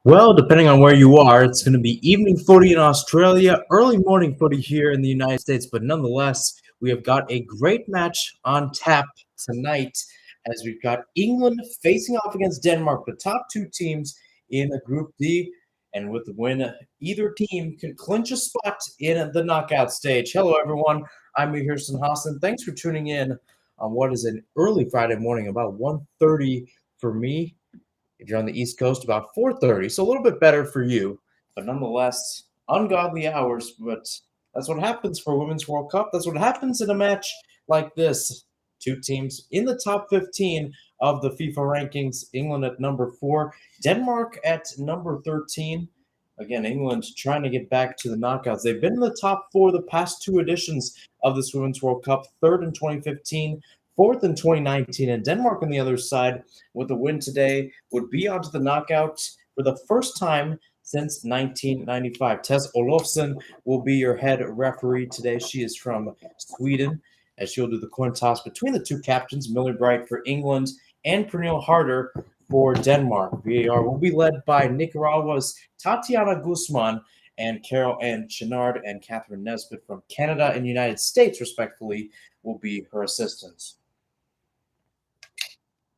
Well, depending on where you are, it's going to be evening footy in Australia, early morning footy here in the United States. But nonetheless, we have got a great match on tap tonight as we've got England facing off against Denmark, the top two teams in Group D. And with the win, either team can clinch a spot in the knockout stage. Hello, everyone. I'm Mihir Sinhasan. Thanks for tuning in on what is an early Friday morning, about 1:30 for me. If you're on the East Coast, about 4:30, so a little bit better for you, but nonetheless, ungodly hours. But that's what happens for Women's World Cup. That's what happens in a match like this. Two teams in the top 15 of the FIFA rankings. England at number 4, Denmark at number 13. Again, England trying to get back to the knockouts. They've been in the top 4 the past two editions of this Women's World Cup, third in 2015, fourth in 2019, and Denmark on the other side with the win today would be onto the knockout for the first time since 1995. Tess Olofsson will be your head referee today. She is from Sweden, as she'll do the coin toss between the two captains, Millie Bright for England and Pernille Harder for Denmark. VAR will be led by Nicaragua's Tatiana Guzman and Carol Ann Chenard and Catherine Nesbitt from Canada and United States, respectively, will be her assistants.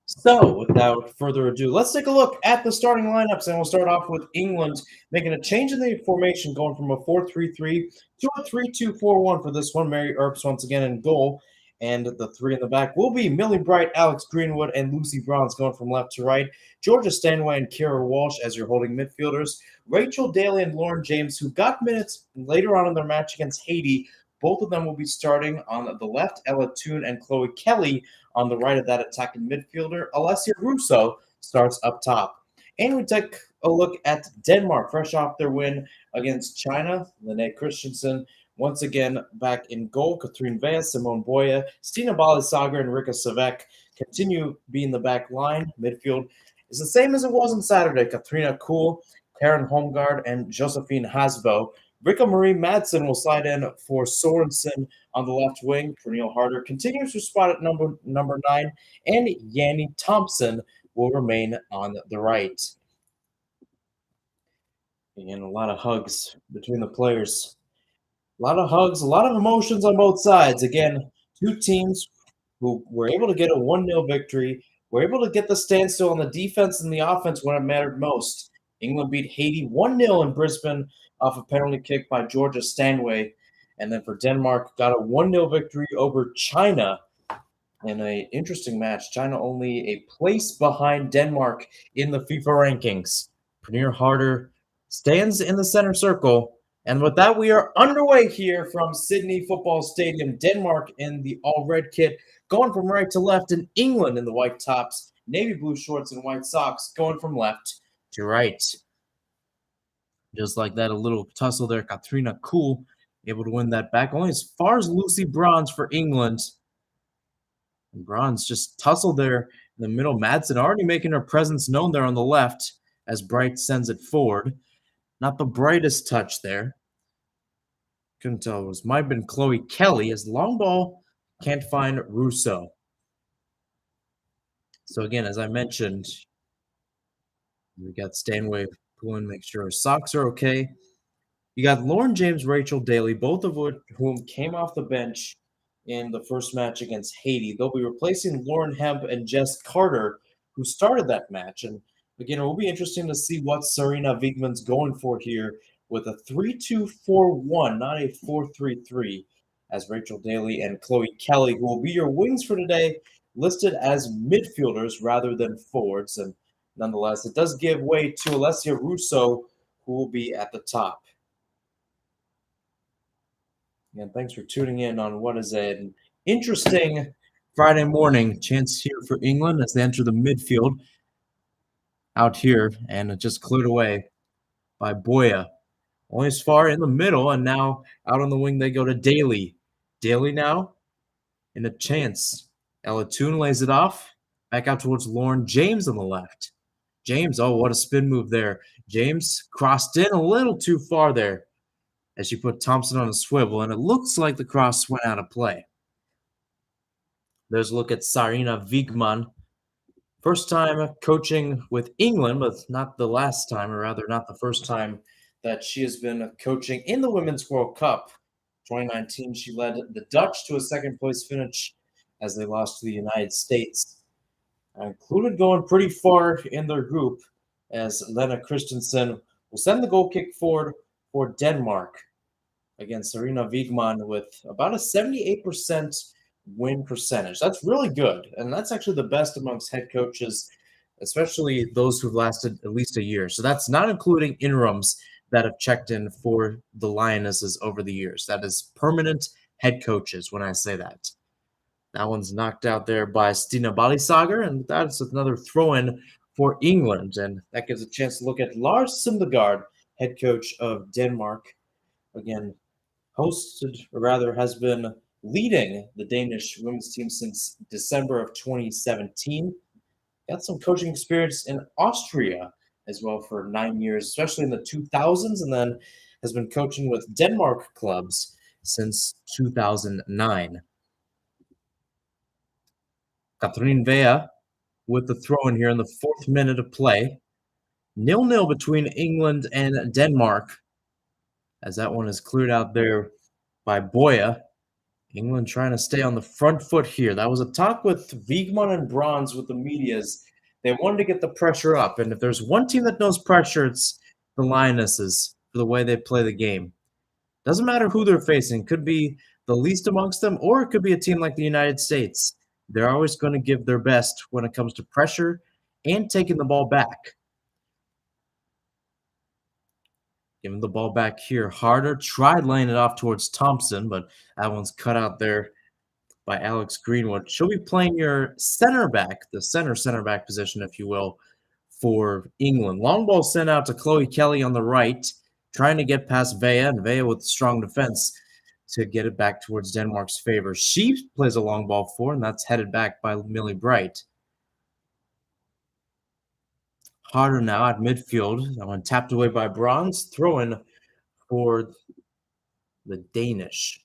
So, without further ado, let's take a look at the starting lineups, and we'll start off with England making a change in the formation, going from a 4-3-3 to a 3-2-4-1 for this one. Mary Earps once again in goal, and the three in the back will be Millie Bright, Alex Greenwood, and Lucy Bronze going from left to right. Georgia Stanway and Kira Walsh as your holding midfielders. Rachel Daly and Lauren James, who got minutes later on in their match against Haiti. Both of them will be starting on the left. Ella Toone and Chloe Kelly on the right of that attacking midfielder. Alessia Russo starts up top. And we take a look at Denmark, fresh off their win against China. Lene Christensen once again back in goal. Katrine Vea, Simone Boya, Stina Balisager, and Rika Savek continue being the back line. Midfield is the same as it was on Saturday. Katrina Kuhl, Karen Holmgaard, and Josephine Hasbo. Rika Marie Madsen will slide in for Sorensen on the left wing. Pernille Harder continues to spot at number 9, and Yanni Thompson will remain on the right. And a lot of hugs between the players. A lot of hugs, a lot of emotions on both sides. Again, two teams who were able to get a 1-0 victory, were able to get the standstill on the defense and the offense when it mattered most. England beat Haiti 1-0 in Brisbane off a penalty kick by Georgia Stanway. And then for Denmark, got a 1-0 victory over China in an interesting match. China only a place behind Denmark in the FIFA rankings. Pernille Harder stands in the center circle. And with that, we are underway here from Sydney Football Stadium, Denmark in the all-red kit, going from right to left, and England in the white tops, navy blue shorts and white socks, going from left to right. Just like that, a little tussle there. Katrina Kuhl able to win that back, only as far as Lucy Bronze for England. And Bronze just tussled there in the middle. Madsen already making her presence known there on the left as Bright sends it forward. Not the brightest touch there. Couldn't tell. It might have been Chloe Kelly as the long ball can't find Russo. So again, as I mentioned, we got Stanway pulling, make sure her socks are okay. You got Lauren James, Rachel Daly, both of whom came off the bench in the first match against Haiti. They'll be replacing Lauren Hemp and Jess Carter, who started that match. And again, it will be interesting to see what Sarina Wigman's going for here with a 3-2-4-1, not a 4-3-3, as Rachel Daly and Chloe Kelly, who will be your wings for today, listed as midfielders rather than forwards. And nonetheless, it does give way to Alessia Russo, who will be at the top. Again, thanks for tuning in on what is an interesting Friday morning. Chance here for England as they enter the midfield out here, and it just cleared away by Boya. Only as far in the middle, and now out on the wing they go to Daly. Daly now in a chance. Ella Toone lays it off. Back out towards Lauren James on the left. James, oh, what a spin move there. James crossed in a little too far there as she put Thompson on a swivel, and it looks like the cross went out of play. There's a look at Sarina Wigman First time coaching with England, but not the last time, or rather, not the first time that she has been coaching in the Women's World Cup. 2019, she led the Dutch to a second place finish as they lost to the United States. Included going pretty far in their group as Lena Christensen will send the goal kick forward for Denmark against Serena Wigman with about a 78% win percentage. That's really good. And that's actually the best amongst head coaches, especially those who've lasted at least a year. So that's not including interims that have checked in for the Lionesses over the years. That is permanent head coaches when I say that. That one's knocked out there by Stina Balisager, and that's another throw-in for England. And that gives a chance to look at Lars Sundegaard, head coach of Denmark. Again, hosted, or rather has been leading the Danish women's team since December of 2017. Got some coaching experience in Austria as well for 9 years, especially in the 2000s, and then has been coaching with Denmark clubs since 2009. Catherine Vea with the throw in here in the 4th minute of play. 0-0 between England and Denmark as that one is cleared out there by Boya. England trying to stay on the front foot here. That was a talk with Wiegmann and Bronze with the medias. They wanted to get the pressure up, and if there's one team that knows pressure, it's the Lionesses for the way they play the game. Doesn't matter who they're facing. Could be the least amongst them, or it could be a team like the United States. They're always going to give their best when it comes to pressure and taking the ball back. Giving the ball back here. Harder tried laying it off towards Thompson, but that one's cut out there by Alex Greenwood. She'll be playing your center back, the center back position, if you will, for England. Long ball sent out to Chloe Kelly on the right, trying to get past Vea, and Vea with strong defense to get it back towards Denmark's favor. She plays a long ball for, and that's headed back by Millie Bright. Harder now at midfield. That one tapped away by Bronze. Throw in for the Danish.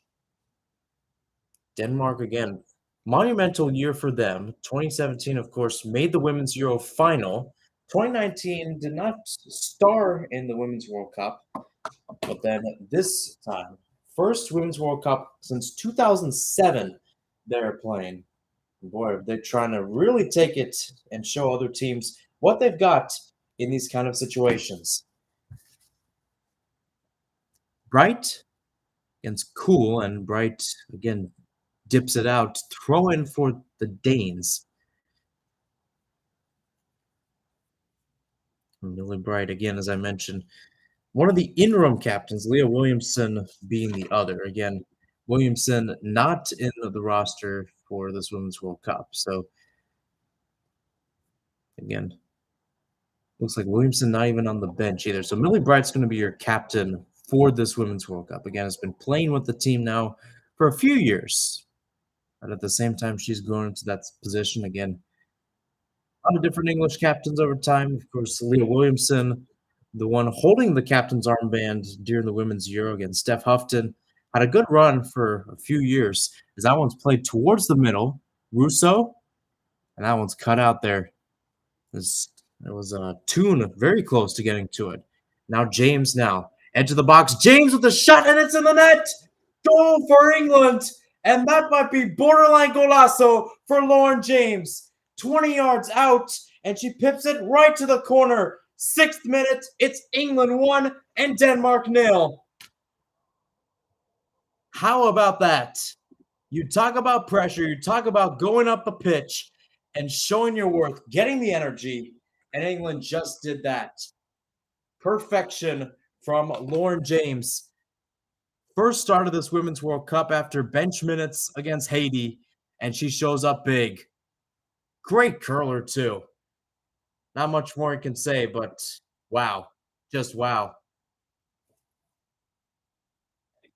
Denmark again. Monumental year for them. 2017, of course, made the Women's Euro final. 2019 did not star in the Women's World Cup, but then this time, first Women's World Cup since 2007, they're playing. Boy, they're trying to really take it and show other teams what they've got in these kind of situations. Bright against Cool, and Bright again dips it out. Throw in for the Danes. Millie Bright, again, as I mentioned, one of the interim captains, Leah Williamson being the other. Again, Williamson not in the roster for this Women's World Cup. So, again, looks like Williamson not even on the bench either. So Millie Bright's going to be your captain for this Women's World Cup. Again, has been playing with the team now for a few years. But at the same time, she's grown into that position again. A lot of different English captains over time. Of course, Leah Williamson, the one holding the captain's armband during the Women's Euro against Steph Houghton, had a good run for a few years as that one's played towards the middle. Russo, and that one's cut out there. There was a Toon very close to getting to it. Now James now. Edge of the box. James with the shot, and it's in the net. Goal for England. And that might be borderline golazo for Lauren James. 20 yards out, and she pips it right to the corner. 6th minute, it's England 1 and Denmark 0. How about that? You talk about pressure, you talk about going up the pitch and showing your worth, getting the energy, and England just did that. Perfection from Lauren James. First start of this Women's World Cup after bench minutes against Haiti, and she shows up big. Great curler, too. Not much more you can say, but wow. Just wow.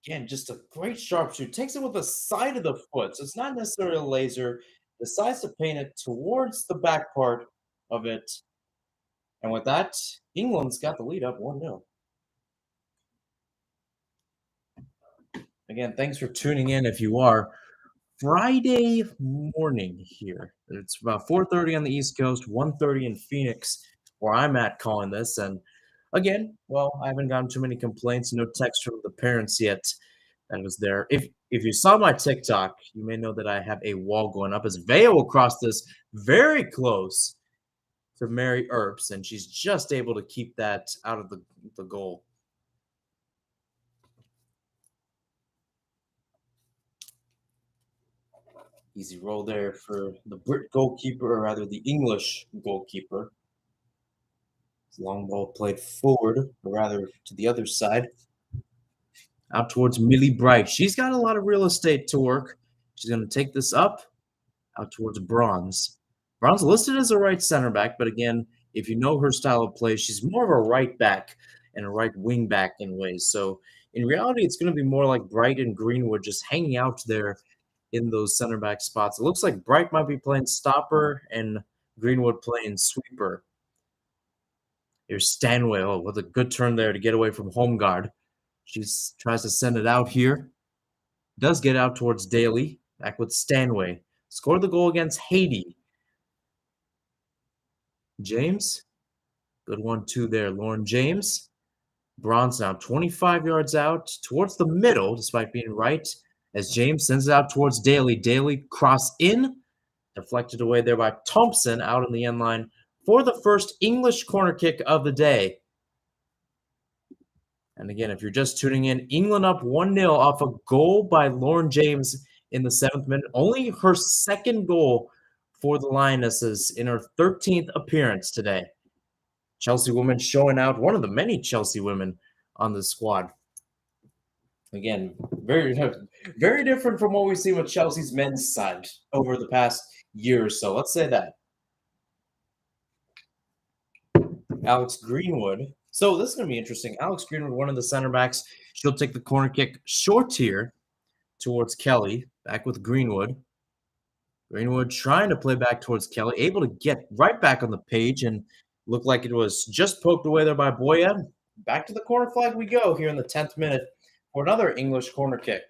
Again, just a great sharpshooter. Takes it with the side of the foot, so it's not necessarily a laser. Decides to paint it towards the back part of it. And with that, England's got the lead up 1-0. Again, thanks for tuning in if you are Friday morning here. It's about 4:30 on the East Coast, 1:30 in Phoenix, where I'm at calling this. And again, well, I haven't gotten too many complaints, no text from the parents yet that was there. If you saw my TikTok, you may know that I have a wall going up as Vea will cross this very close to Mary Earps, and she's just able to keep that out of the goal. Easy roll there for the Brit goalkeeper, or rather the English goalkeeper. Long ball played forward, or rather to the other side, out towards Millie Bright. She's got a lot of real estate to work. She's going to take this up, out towards Bronze. Bronze listed as a right center back, but again, if you know her style of play, she's more of a right back and a right wing back in ways. So in reality, it's going to be more like Bright and Greenwood just hanging out there in those center back spots. It looks like Bright might be playing stopper and Greenwood playing sweeper. Here's Stanway. Oh, with a good turn there to get away from home guard. She tries to send it out here. Does get out towards Daly. Back with Stanway. Scored the goal against Haiti. James. Good 1-2 there. Lauren James. Bronze now 25 yards out towards the middle, despite being right, as James sends it out towards Daly. Daly cross in. Deflected away there by Thompson out on the end line for the first English corner kick of the day. And again, if you're just tuning in, England up 1-0 off a goal by Lauren James in the 7th minute. Only her second goal for the Lionesses in her 13th appearance today. Chelsea women showing out, one of the many Chelsea women on the squad. Again, very, very different from what we've seen with Chelsea's men's side over the past year or so. Let's say that. Alex Greenwood. So this is going to be interesting. Alex Greenwood, one of the center backs. She'll take the corner kick short here towards Kelly. Back with Greenwood. Greenwood trying to play back towards Kelly. Able to get right back on the page and looked like it was just poked away there by Boya. Back to the corner flag we go here in the 10th minute for another English corner kick.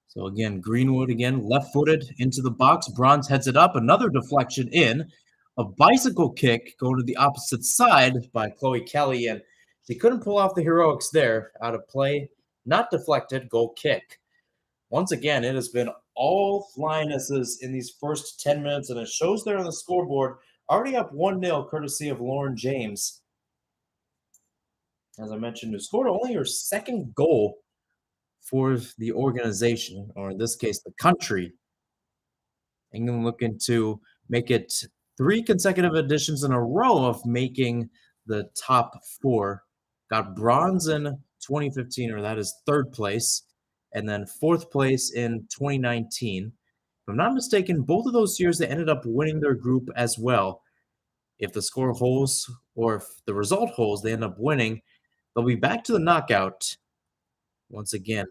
So again, Greenwood again, left-footed into the box. Bronze heads it up. Another deflection in. A bicycle kick going to the opposite side by Chloe Kelly, and she couldn't pull off the heroics there. Out of play, not deflected, goal kick. Once again, it has been all Lionesses in these first 10 minutes, and it shows there on the scoreboard, already up 1-0, courtesy of Lauren James. As I mentioned, who scored only her second goal for the organization, or in this case, the country. England looking to make it 3 consecutive editions in a row of making the top 4. Got bronze in 2015, or that is 3rd place, and then 4th place in 2019. If I'm not mistaken, both of those years they ended up winning their group as well. If the score holds, or if the result holds, they end up winning. They'll be back to the knockout once again.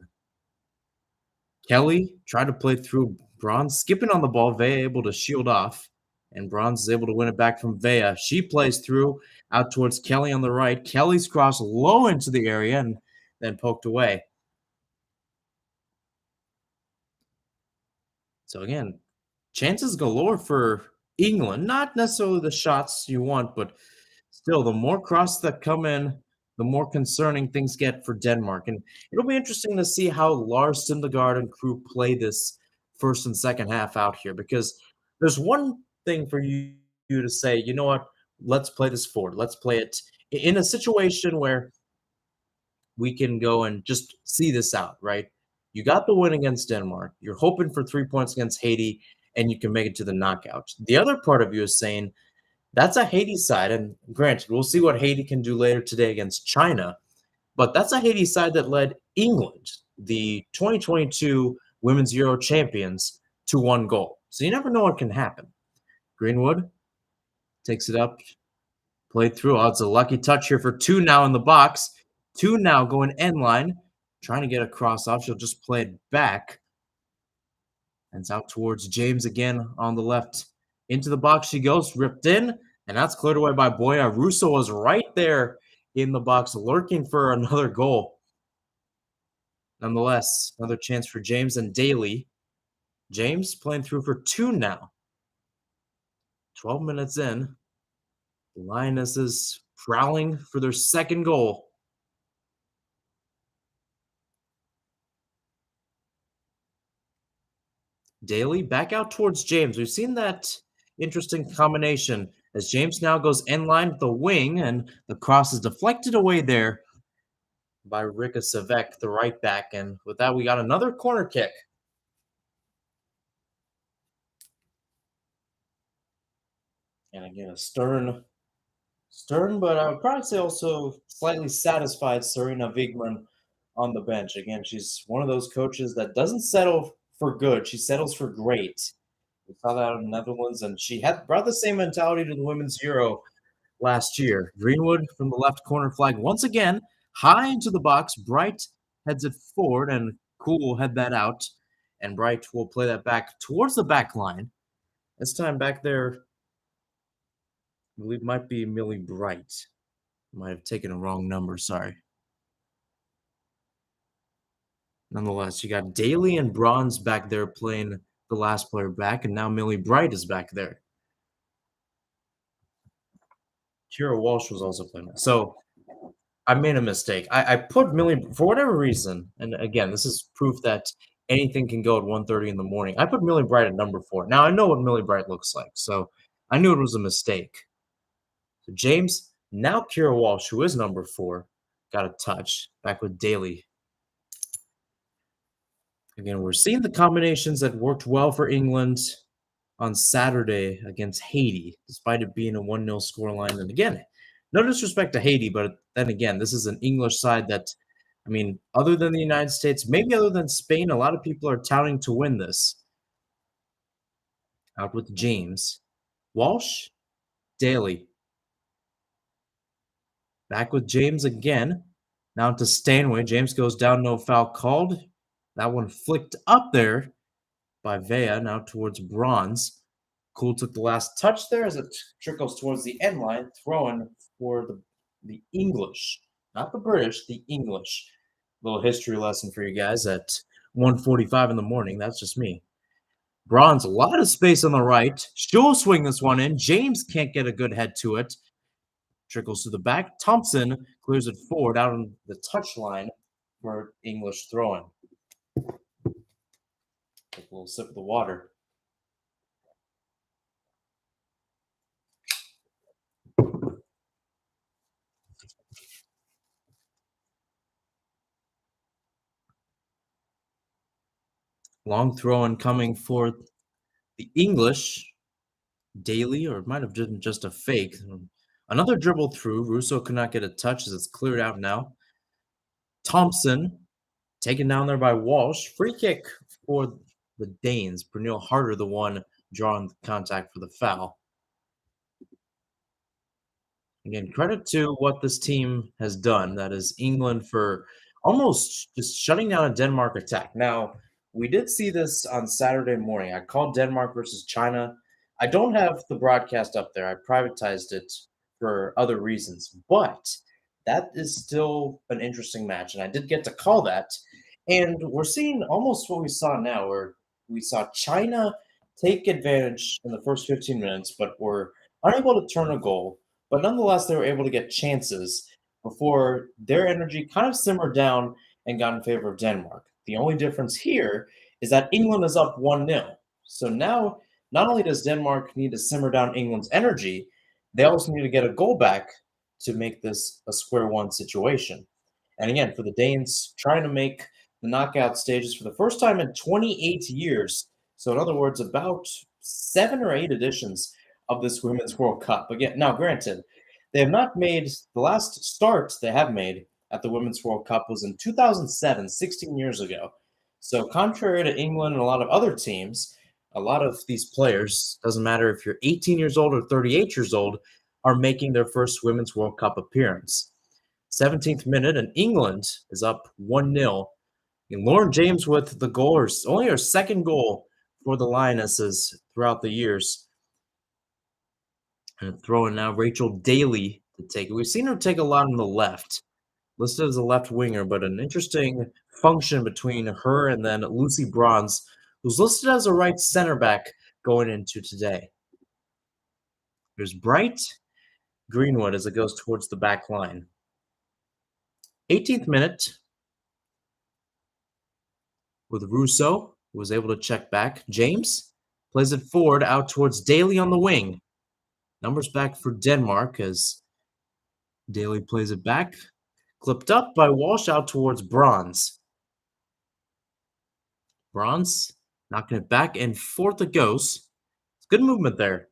Kelly tried to play through Bronze, skipping on the ball. Vea able to shield off, and Bronze is able to win it back from Vea. She plays through out towards Kelly on the right. Kelly's cross low into the area and then poked away. So again, chances galore for England. Not necessarily the shots you want, but still, the more crosses that come in, the more concerning things get for Denmark. And it'll be interesting to see how Lars Syndergaard and crew play this first and second half out here, because there's one thing for you to say, you know what, let's play this forward. Let's play it in a situation where we can go and just see this out, right? You got the win against Denmark. You're hoping for 3 points against Haiti, and you can make it to the knockout. The other part of you is saying, that's a Haiti side, and granted, we'll see what Haiti can do later today against China, but that's a Haiti side that led England, the 2022 Women's Euro champions, to 1 goal. So you never know what can happen. Greenwood takes it up, played through. Oh, it's a lucky touch here for 2 now in the box. 2 now going end line, trying to get a cross off. She'll just play it back. And it's out towards James again on the left. Into the box she goes, ripped in, And that's cleared away by Boya. Russo was right there in the box lurking for another goal. Nonetheless, another chance for James and Daly. James playing through for two now. 12 minutes in. The Lionesses prowling for their second goal. Daly back out towards James. We've seen that interesting combination as James now goes end line with the wing, and the cross is deflected away there by Rika Savek, the right back. And with that, we got another corner kick. And again, a stern, but I would probably say also slightly satisfied Serena Wigman on the bench. Again, she's one of those coaches that doesn't settle for good; she settles for great. We saw that in the Netherlands, and she had brought the same mentality to the Women's Euro last year. Greenwood from the left corner flag once again, high into the box. Bright heads it forward, and Cool will head that out. And Bright will play that back towards the back line. This time back there, I believe might be Millie Bright. Might have taken a wrong number, sorry. Nonetheless, you got Daly and Bronze back there playing the last player back, and now Millie Bright is back there. Kira Walsh was also playing. So I made a mistake. I put Millie for whatever reason, and again, this is proof that anything can go at 1:30 in the morning. I put Millie Bright at number 4. Now I know what Millie Bright looks like, so I knew it was a mistake. So James, now Kira Walsh, who is number 4, got a touch back with Daly. Again, we're seeing the combinations that worked well for England on Saturday against Haiti, despite it being a 1-0 scoreline. And again, no disrespect to Haiti, but then again, this is an English side that, I mean, other than the United States, maybe other than Spain, a lot of people are touting to win this. Out with James. Walsh, Daly. Back with James again. Now to Stanway. James goes down, no foul called. That one flicked up there by Vea, now towards Bronze. Cool took the last touch there as it trickles towards the end line, throwing for the English, not the British, the English. Little history lesson for you guys at 1:45 in the morning. That's just me. Bronze, a lot of space on the right. She'll swing this one in. James can't get a good head to it. Trickles to the back. Thompson clears it forward out on the touch line for English throwing. Take a little sip of the water. Long throw in coming for the English. Daly, or it might have been just a fake. Another dribble through. Russo could not get a touch as it's cleared out now. Thompson taken down there by Walsh. Free kick for the Danes. Pernille Harder, the one drawing contact for the foul. Again, credit to what this team has done. That is England for almost just shutting down a Denmark attack. Now, we did see this on Saturday morning. I called Denmark versus China. I don't have the broadcast up there. I privatized it for other reasons, but that is still an interesting match, and I did get to call that. And we're seeing almost what we saw now, where we saw China take advantage in the first 15 minutes, but were unable to turn a goal. But nonetheless, they were able to get chances before their energy kind of simmered down and got in favor of Denmark. The only difference here is that England is up 1-0. So now, not only does Denmark need to simmer down England's energy, they also need to get a goal back to make this a square one situation. And again, for the Danes, trying to make the knockout stages for the first time in 28 years. So, in other words, about 7 or 8 editions of this Women's World Cup. Again, now granted, they have not made the last start they have made at the Women's World Cup was in 2007, 16 years ago. So, contrary to England and a lot of other teams, a lot of these players, doesn't matter if you're 18 years old or 38 years old, are making their first Women's World Cup appearance. 17th minute, and England is up 1-0. And Lauren James with the goal, or only her second goal for the Lionesses throughout the years. And throwing now Rachel Daly to take it. We've seen her take a lot on the left, listed as a left winger, but an interesting function between her and then Lucy Bronze, who's listed as a right center back going into today. There's Bright Greenwood as it goes towards the back line. 18th minute with Russo, who was able to check back. James plays it forward out towards Daly on the wing. Numbers back for Denmark as Daly plays it back. Clipped up by Walsh out towards Bronze. Bronze knocking it back and forth it goes. It's good movement there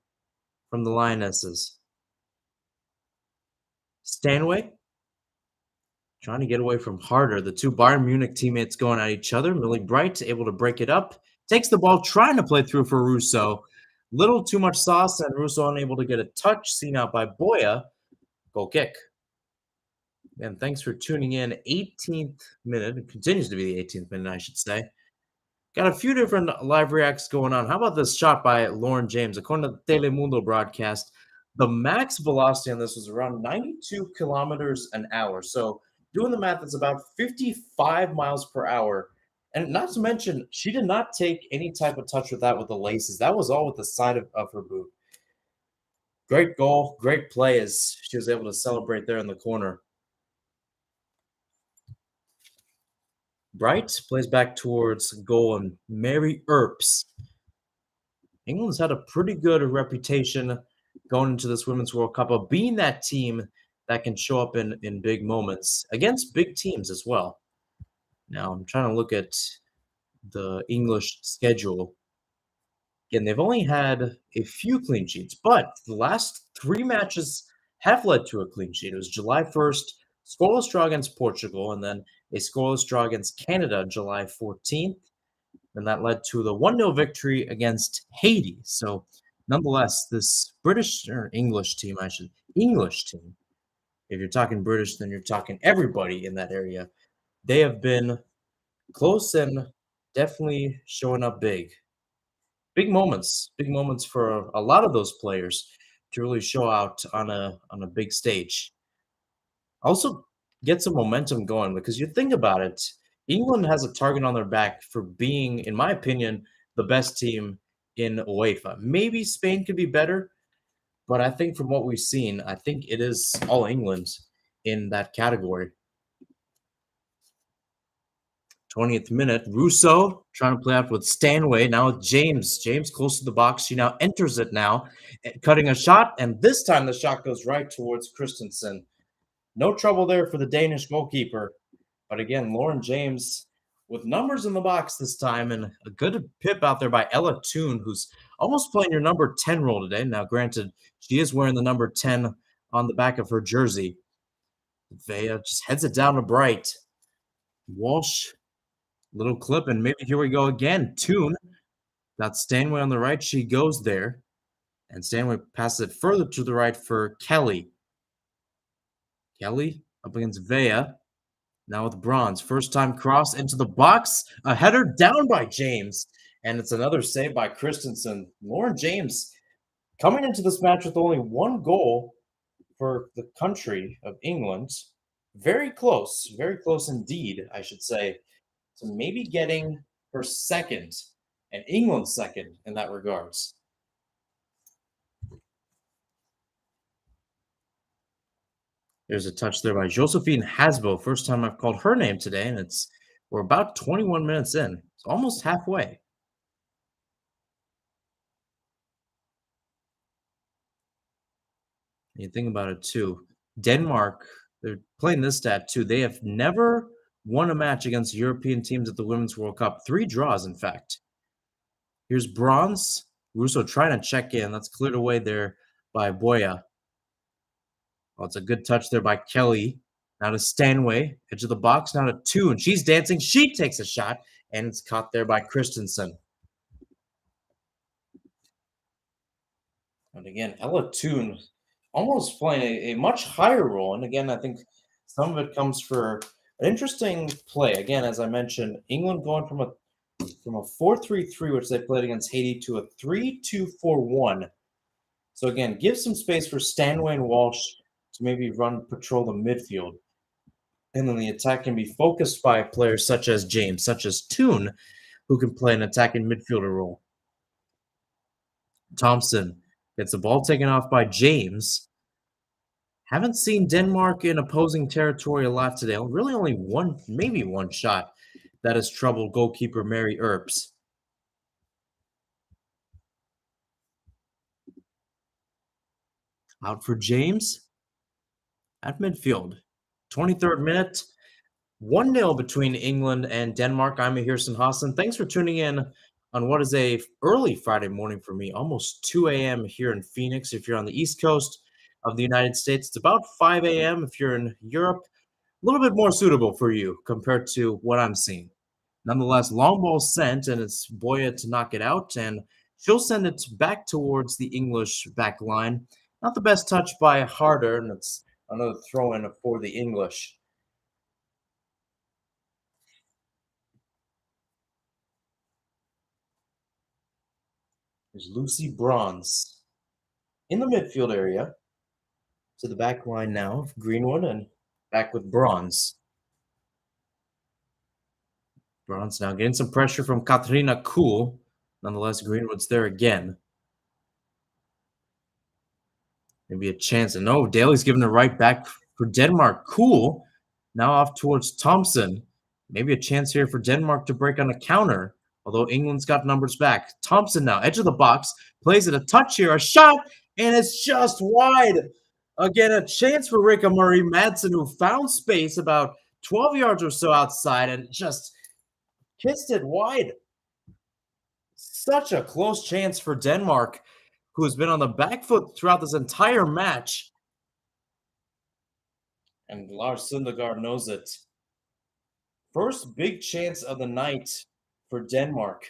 from the Lionesses. Stanway trying to get away from Harder. The two Bayern Munich teammates going at each other. Millie Bright able to break it up. Takes the ball, trying to play through for Russo. Little too much sauce, and Russo unable to get a touch. Seen out by Boya. Goal kick. And thanks for tuning in. 18th minute. It continues to be the 18th minute, I should say. Got a few different live reacts going on. How about this shot by Lauren James? According to the Telemundo broadcast, the max velocity on this was around 92 kilometers an hour. So doing the math, it's about 55 miles per hour. And not to mention, she did not take any type of touch with that with the laces. That was all with the side of her boot. Great goal, great play as she was able to celebrate there in the corner. Bright plays back towards goal, and Mary Earps. England's had a pretty good reputation going into this Women's World Cup of being that team that can show up in big moments against big teams as well. Now, I'm trying to look at the English schedule. Again, they've only had a few clean sheets, but the last 3 matches have led to a clean sheet. It was July 1st, scoreless draw against Portugal, and then a scoreless draw against Canada July 14th. And that led to the 1-0 victory against Haiti. So, nonetheless, this British or English team, English team, if you're talking British, then you're talking everybody in that area. They have been close and definitely showing up big. Big moments for a lot of those players to really show out on a big stage. Also get some momentum going because you think about it, England has a target on their back for being, in my opinion, the best team in UEFA. Maybe Spain could be better, but I think from what we've seen, I think it is all England in that category. 20th minute, Russo trying to play out with Stanway. Now with James. James close to the box. She now enters it now, cutting a shot, and this time the shot goes right towards Christensen. No trouble there for the Danish goalkeeper. But again, Lauren James with numbers in the box this time, and a good pip out there by Ella Toon, who's almost playing your number 10 role today. Now, granted, she is wearing the number 10 on the back of her jersey. Vea just heads it down to Bright. Walsh, little clip, and maybe here we go again. Toon got Stanway on the right. She goes there, and Stanway passes it further to the right for Kelly. Kelly up against Vea. Now with Bronze. First time cross into the box. A header down by James. And it's another save by Christensen. Lauren James coming into this match with only 1 goal for the country of England. Very close indeed, I should say, to maybe getting her second and England's second in that regards. There's a touch there by Josephine Hasbo. First time I've called her name today, and we're about 21 minutes in. It's almost halfway. You think about it too. Denmark, they're playing this stat too. They have never won a match against European teams at the Women's World Cup. 3 draws, in fact. Here's Bronze. Russo trying to check in. That's cleared away there by Boya. Oh, it's a good touch there by Kelly. Now to Stanway, edge of the box, now to Toon. She's dancing. She takes a shot, and it's caught there by Christensen. And again, Ella Toon almost playing a much higher role. And again, I think some of it comes for an interesting play. Again, as I mentioned, England going from a 4-3-3, which they played against Haiti, to a 3-2-4-1. So again, give some space for Stanway and Walsh to maybe run patrol the midfield. And then the attack can be focused by players such as James, such as Toon, who can play an attacking midfielder role. Thompson gets the ball taken off by James. Haven't seen Denmark in opposing territory a lot today. Really only one, maybe one shot that has troubled goalkeeper Mary Earps. Out for James at midfield. 23rd minute, 1-0 between England and Denmark. I'm Mihir Sinhasan. Thanks for tuning in on what is a early Friday morning for me, almost 2 a.m. here in Phoenix. If you're on the East Coast of the United States, it's about 5 a.m. If you're in Europe, a little bit more suitable for you compared to what I'm seeing. Nonetheless, long ball sent, and it's Boya to knock it out, and she'll send it back towards the English back line. Not the best touch by Harder, and it's another throw-in for the English. There's Lucy Bronze in the midfield area to the back line now of Greenwood, and back with Bronze. Bronze now getting some pressure from Katrina Kuhl. Nonetheless, Greenwood's there again. Maybe a chance. And no, Daly's giving it right back for Denmark. Cool. Now off towards Thompson. Maybe a chance here for Denmark to break on a counter, although England's got numbers back. Thompson now, edge of the box, plays it a touch here, a shot, and it's just wide. Again, a chance for Rika Murray Madsen, who found space about 12 yards or so outside and just kissed it wide. Such a close chance for Denmark, who has been on the back foot throughout this entire match. And Lars Syndergaard knows it. First big chance of the night for Denmark.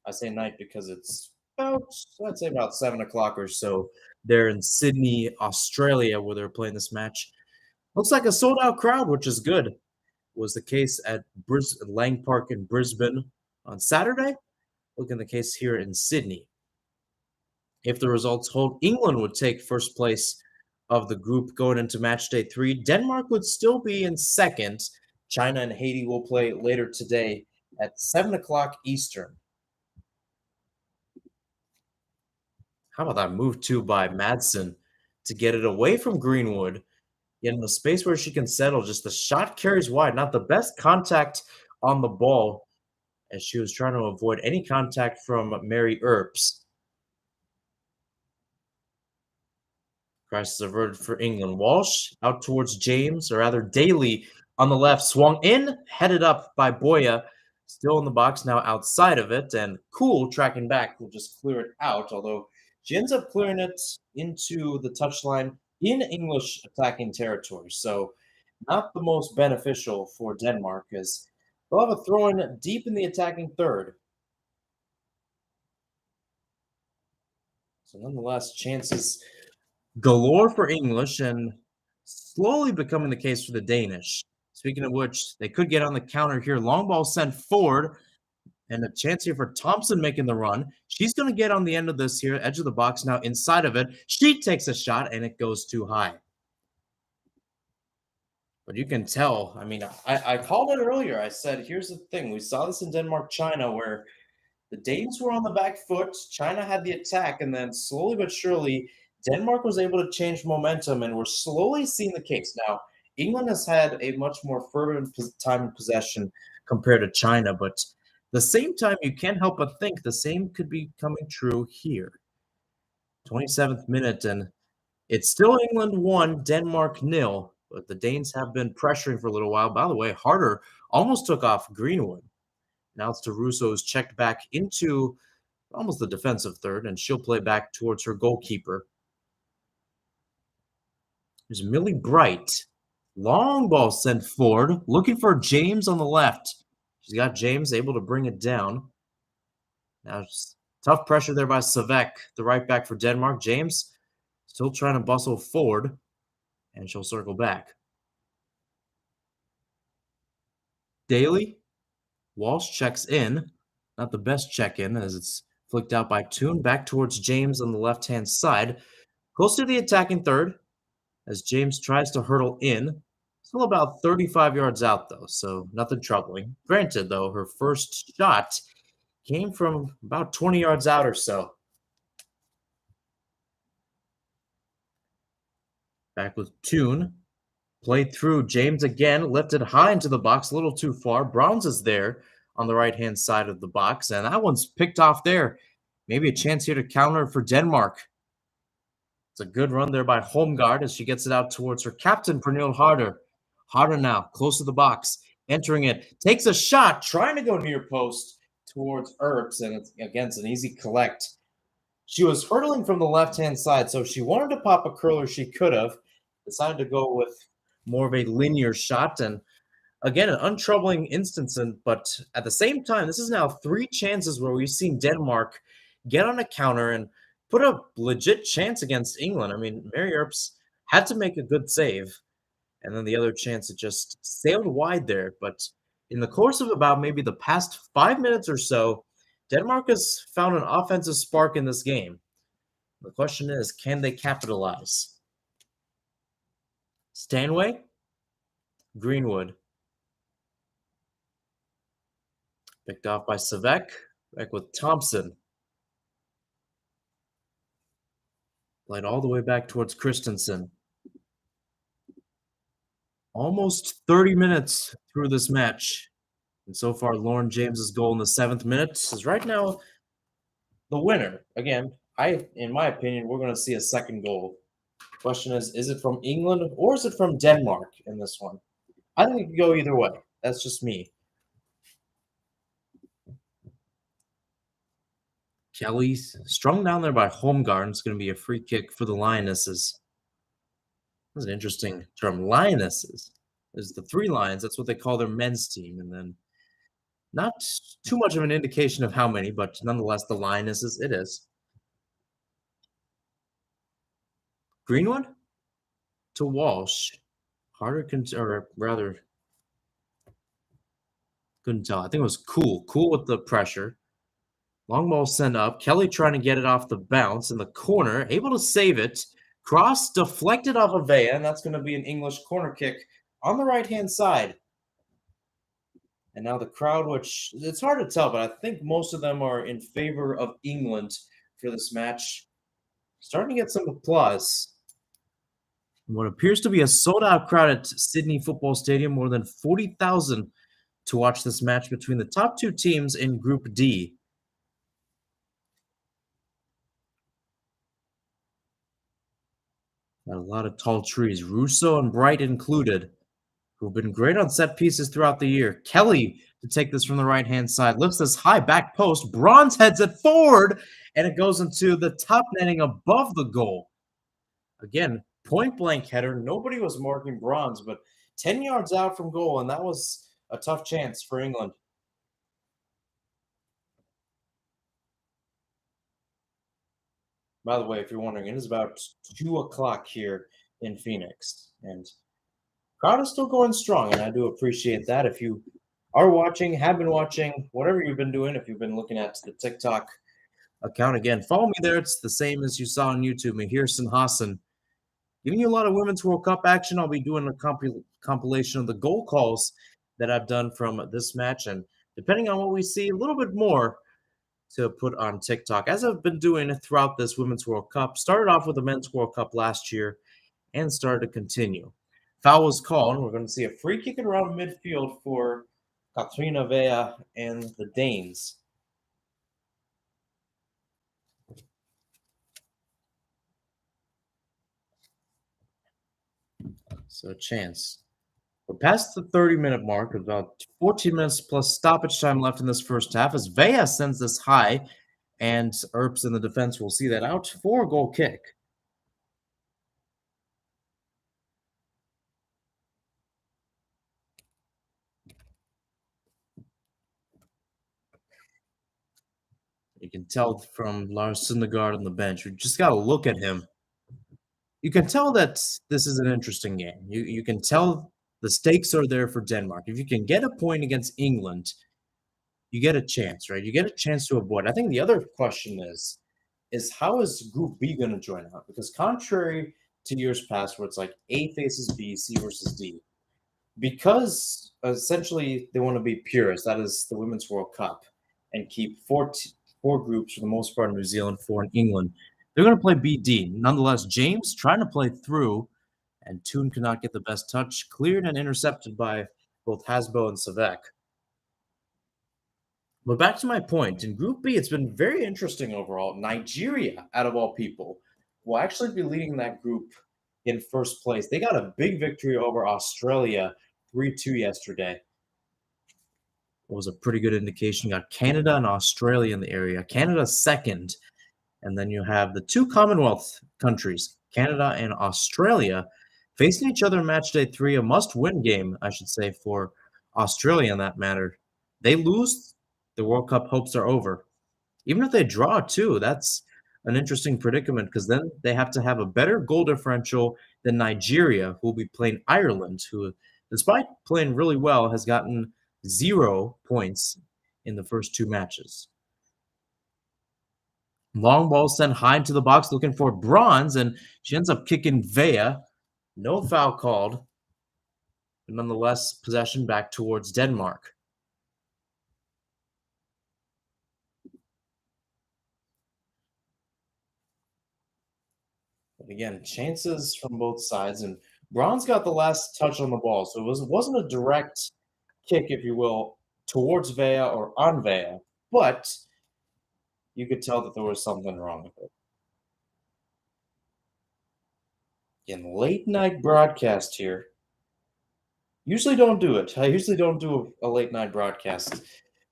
I say night because it's about, I'd say about 7 o'clock or so. They're in Sydney, Australia, where they're playing this match. Looks like a sold-out crowd, which is good. Was the case at Lang Park in Brisbane on Saturday. Looking the case here in Sydney. If the results hold, England would take first place of the group going into match day 3. Denmark would still be in second. China and Haiti will play later today at 7 o'clock Eastern. How about that move, too, by Madsen to get it away from Greenwood, get in a space where she can settle. Just the shot carries wide. Not the best contact on the ball, as she was trying to avoid any contact from Mary Earps. Crisis averted for England. Walsh out towards James, or rather Daly on the left, swung in, headed up by Boya, still in the box now outside of it, and Cool tracking back will just clear it out, although she ends up clearing it into the touchline in English attacking territory. So not the most beneficial for Denmark, as they'll have a throw-in deep in the attacking third. So nonetheless, chances galore for English, and slowly becoming the case for the Danish. Speaking of which, they could get on the counter here. Long ball sent forward, and a chance here for Thompson making the run. She's going to get on the end of this here, edge of the box now, inside of it. She takes a shot, and it goes too high. But you can tell, I mean, I called it earlier. I said, here's the thing. We saw this in Denmark-China, where the Danes were on the back foot. China had the attack, and then slowly but surely, Denmark was able to change momentum, and we're slowly seeing the case. Now, England has had a much more fervent time in possession compared to China, but the same time, you can't help but think the same could be coming true here. 27th minute, and it's still England 1, Denmark 0, but the Danes have been pressuring for a little while. By the way, Harder almost took off Greenwood. Now it's Russo, who's checked back into almost the defensive third, and she'll play back towards her goalkeeper. There's Millie Bright. Long ball sent forward, looking for James on the left. She's got James able to bring it down. Now, tough pressure there by Savek, the right back for Denmark. James still trying to bustle forward, and she'll circle back. Daly. Walsh checks in. Not the best check-in, as it's Flicked out by Toon, back towards James on the left-hand side. Close to the attacking third, as James tries to hurdle in. Still about 35 yards out, though, so nothing troubling. Granted, though, her first shot came from about 20 yards out or so. Back with Toon. Played through. James again lifted high into the box, a little too far. Browns is there on the right-hand side of the box, and that one's picked off there. Maybe a chance here to counter for Denmark. It's a good run there by Holmgaard as she gets it out towards her captain, Pernille Harder. Harder now, close to the box, entering it, takes a shot, trying to go near post towards Earps, and it's against an easy collect. She was hurdling from the left-hand side, so if she wanted to pop a curler, she could have. Decided to go with more of a linear shot, and again, an untroubling instance. But at the same time, this is now 3 chances where we've seen Denmark get on a counter and put a legit chance against England. I mean, Mary Earps had to make a good save, and then the other chance it just sailed wide there. But in the course of about maybe the past 5 minutes or so, Denmark has found an offensive spark in this game. The question is, can they capitalize? Stanway, Greenwood. Picked off by Savek. Back with Thompson. Played all the way back towards Christensen. Almost 30 minutes through this match. And so far, Lauren James's goal in the 7th minute is right now the winner. Again, in my opinion, we're going to see a second goal. Question is it from England or is it from Denmark in this one? I think it could go either way. That's just me. Kelly strung down there by Holmgaard. It's going to be a free kick for the Lionesses. That's an interesting term. Lionesses. There's the 3 Lions. That's what they call their men's team. And then not too much of an indication of how many, but nonetheless, the Lionesses, it is. Greenwood to Walsh. Harder, or rather, couldn't tell. I think it was Cool. Cool with the pressure. Long ball sent up. Kelly trying to get it off the bounce in the corner. Able to save it. Cross deflected off of Vea, and that's going to be an English corner kick on the right-hand side. And now the crowd, which it's hard to tell, but I think most of them are in favor of England for this match. Starting to get some applause. What appears to be a sold-out crowd at Sydney Football Stadium, more than 40,000 to watch this match between the top 2 teams in Group D. Got a lot of tall trees, Russo and Bright included, who've been great on set pieces throughout the year. Kelly to take this from the right-hand side, lifts this high back post, Bronze heads it forward, and it goes into the top netting above the goal. Again, point-blank header. Nobody was marking Bronze, but 10 yards out from goal, and that was a tough chance for England. By the way, if you're wondering, it is about 2 o'clock here in Phoenix, and crowd is still going strong, and I do appreciate that. If you are watching, have been watching, whatever you've been doing, if you've been looking at the TikTok account, again, follow me there. It's the same as you saw on YouTube, Mihir Sinhasan. Giving you a lot of Women's World Cup action. I'll be doing a compilation of the goal calls that I've done from this match, and depending on what we see, a little bit more to put on TikTok, as I've been doing throughout this Women's World Cup. Started off with the Men's World Cup last year and started to continue. Foul was called. We're going to see a free kick around midfield for Katrina Vea and the Danes. So a chance. We're past the 30-minute mark, about 14 minutes plus stoppage time left in this first half, as Vea sends this high, and Earps in the defense will see that out for a goal kick. You can tell from Lars Syndergaard on the bench. You just got to look at him. You can tell that this is an interesting game. You can tell the stakes are there for Denmark. If you can get a point against England, you get a chance, right? You get a chance to avoid. I think the other question is how is Group B going to join out? Because contrary to years past, where it's like A faces B, C versus D, because essentially they want to be purist. That is the Women's World Cup, and keep four groups for the most part in New Zealand, four in England. They're going to play BD. Nonetheless, James trying to play through, and Toon could not get the best touch, cleared and intercepted by both Hasbo and Savek. But back to my point, in Group B, it's been very interesting overall. Nigeria, out of all people, will actually be leading that group in first place. They got a big victory over Australia 3-2 yesterday. It was a pretty good indication. You got Canada and Australia in the area. Canada second, and then you have the two Commonwealth countries, Canada and Australia, facing each other in match day 3, a must-win game, I should say, for Australia in that matter. They lose, the World Cup hopes are over. Even if they draw too, that's an interesting predicament because then they have to have a better goal differential than Nigeria, who will be playing Ireland, who, despite playing really well, has gotten 0 points in the first 2 matches. Long ball sent high into the box looking for Bronze, and she ends up kicking Vea. No foul called, but nonetheless, possession back towards Denmark. But again, chances from both sides, and Bronze got the last touch on the ball, so it wasn't a direct kick, if you will, towards Vea or on Vea, but you could tell that there was something wrong with it. Again, late night broadcast here. Usually don't do it. I usually don't do a late night broadcast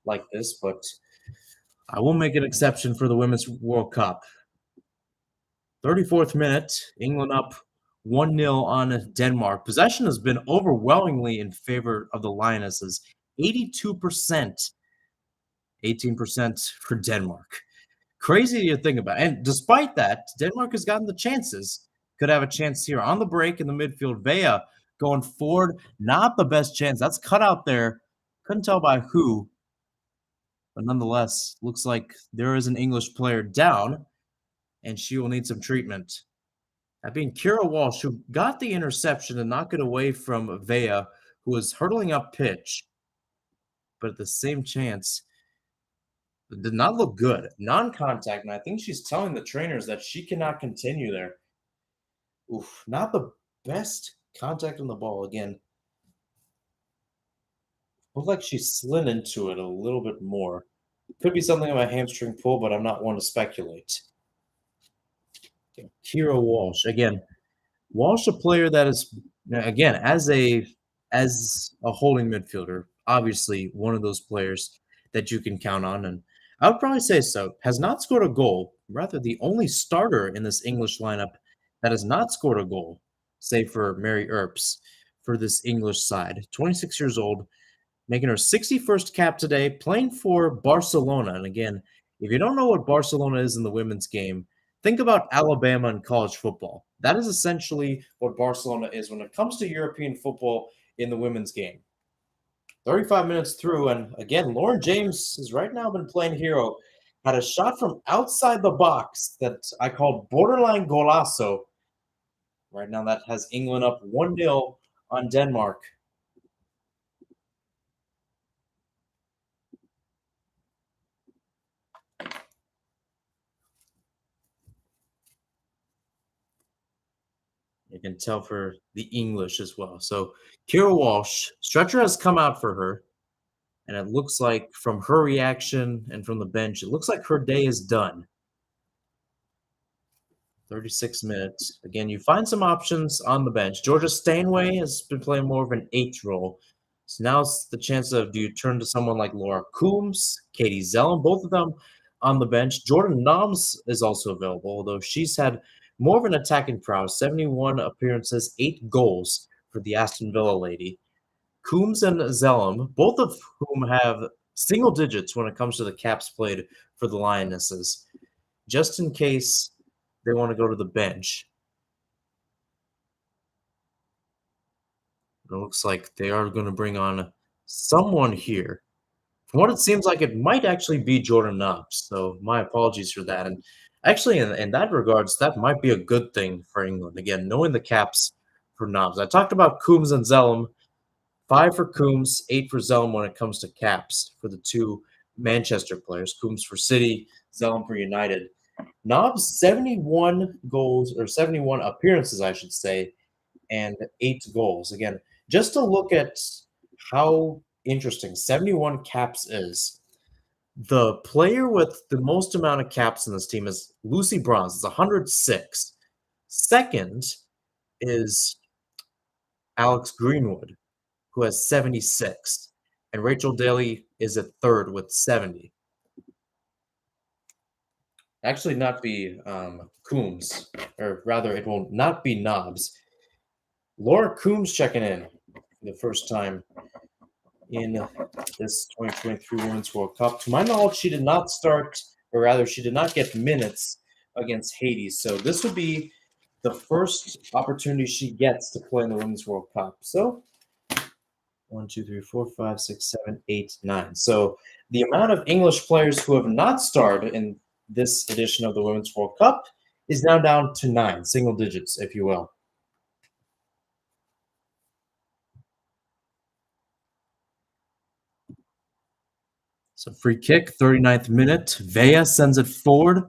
like this, but I will make an exception for the Women's World Cup. 34th minute, England up 1-0 on Denmark. Possession has been overwhelmingly in favor of the Lionesses. 82%, 18% for Denmark. Crazy to think about. And despite that, Denmark has gotten the chances. Could have a chance here on the break in the midfield. Vea going forward, not the best chance. That's cut out there. Couldn't tell by who. But nonetheless, looks like there is an English player down, and she will need some treatment. That being Kira Walsh, who got the interception to knock it away from Vea, who was hurtling up pitch. But at the same chance, it did not look good. Non-contact, and I think she's telling the trainers that she cannot continue there. Oof, not the best contact on the ball again. Looked like she slid into it a little bit more. Could be something of a hamstring pull, but I'm not one to speculate. Okay, Kira Walsh. Again, Walsh, a player that is, again, as a holding midfielder, obviously one of those players that you can count on, and I would probably say so. Has not scored a goal, rather the only starter in this English lineup that has not scored a goal, save for Mary Earps for this English side. 26 years old, making her 61st cap today, playing for Barcelona. And again, if you don't know what Barcelona is in the women's game, think about Alabama in college football. That is essentially what Barcelona is when it comes to European football in the women's game. 35 minutes through, and again, Lauren James has right now been playing hero. Had a shot from outside the box that I called borderline golazo. Right now, that has England up 1-0 on Denmark. You can tell for the English as well. So Kira Walsh, stretcher has come out for her, and it looks like from her reaction and from the bench, it looks like her day is done. 36 minutes. Again, you find some options on the bench. Georgia Stanway has been playing more of an 8th role. So now it's the chance of, do you turn to someone like Laura Coombs, Katie Zellum, both of them on the bench. Jordan Noms is also available, although she's had more of an attacking prowess, 71 appearances, 8 goals for the Aston Villa lady. Coombs and Zellum, both of whom have single digits when it comes to the caps played for the Lionesses, just in case they want to go to the bench. It looks like they are going to bring on someone here From what it seems like, it might actually be Jordan Nobbs, so my apologies for that. And actually, in that regards, that might be a good thing for England. Again, knowing the caps for Nobbs. I talked about Coombs and Zellum. 5 for Coombs, 8 for Zellum when it comes to caps for the two Manchester players. Coombs for City, Zellum for United. Nobbs 71 goals or 71 appearances, I should say, and 8 goals. Again, just to look at how interesting 71 caps is. The player with the most amount of caps in this team is Lucy Bronze. It's 106. Second is Alex Greenwood, who has 76. And Rachel Daly is at third with 70. Actually, not be Coombs, or rather, it will not be Nobbs. Laura Coombs checking in for the first time in this 2023 Women's World Cup. To my knowledge, she did not start, or rather, she did not get minutes against Haiti. So this would be the first opportunity she gets to play in the Women's World Cup. So 1, 2, 3, 4, 5, 6, 7, 8, 9. So the amount of English players who have not starred in this edition of the Women's World Cup is now down to 9, single digits, if you will. So free kick, 39th minute. Vea sends it forward.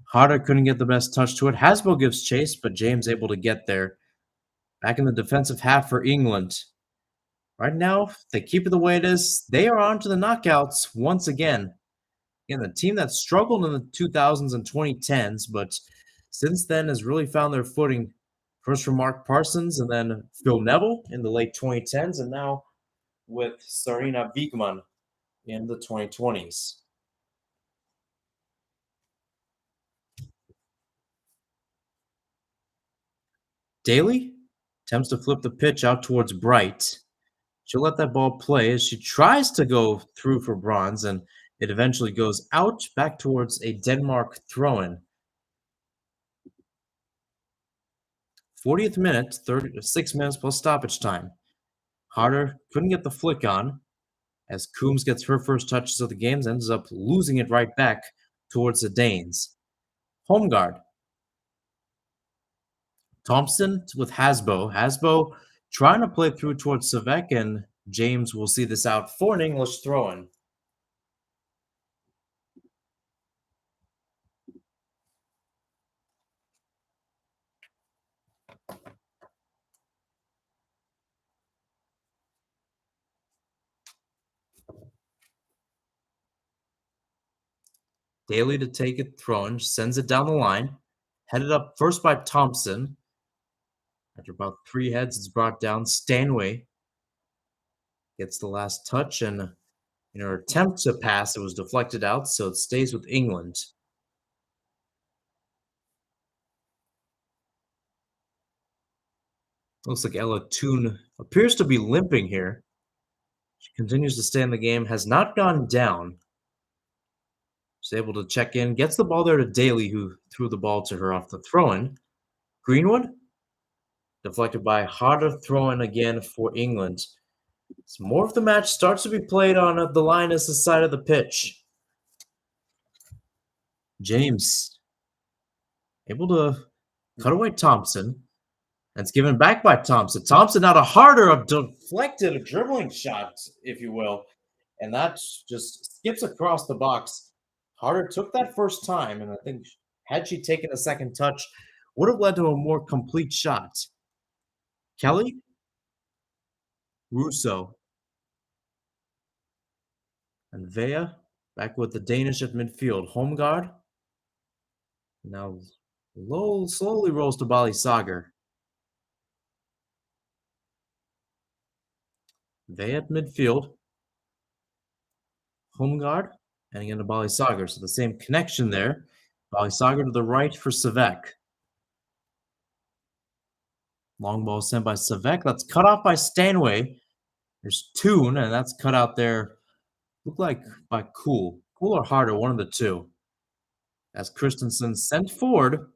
Harder couldn't get the best touch to it. Hasbo gives chase, but James able to get there. Back in the defensive half for England. Right now, if they keep it the way it is, they are on to the knockouts once again. Again, the team that struggled in the 2000s and 2010s, but since then has really found their footing. First from Mark Parsons and then Phil Neville in the late 2010s, and now with Sarina Wiegman in the 2020s. Daly attempts to flip the pitch out towards Bright. She'll let that ball play as she tries to go through for Bronze, and it eventually goes out back towards a Denmark throw-in. 40th minute, 36 minutes plus stoppage time. Harder couldn't get the flick on as Coombs gets her first touches of the game, ends up losing it right back towards the Danes. Home guard. Thompson with Hasbo. Hasbo trying to play through towards Savek, and James will see this out for an English throw-in. Daly to take it thrown, sends it down the line. Headed up first by Thompson. After about 3 heads, it's brought down. Stanway gets the last touch, and in her attempt to pass, it was deflected out, so it stays with England. Looks like Ella Toon appears to be limping here. She continues to stay in the game, has not gone down. She's able to check in, gets the ball there to Daly, who threw the ball to her off the throw-in. Greenwood, deflected by Harder, throw-in again for England. So more of the match starts to be played on the Lioness' side of the pitch. James able to cut away Thompson. And it's given back by Thompson. Thompson now to Harder, a deflected, a dribbling shot, if you will. And that just skips across the box. Harder took that first time, and I think had she taken a second touch, would have led to a more complete shot. Kelly, Russo, and Vea back with the Danish at midfield. Home guard now slowly rolls to Bali Sagar. Vea at midfield. Home guard and again to Bali Sagar. So the same connection there. Bali Sagar to the right for Savek. Long ball sent by Savek. That's cut off by Stanway. There's Toon, and that's cut out there. Look like by Cool. Cool or Harder, one of the two. As Christensen sent forward.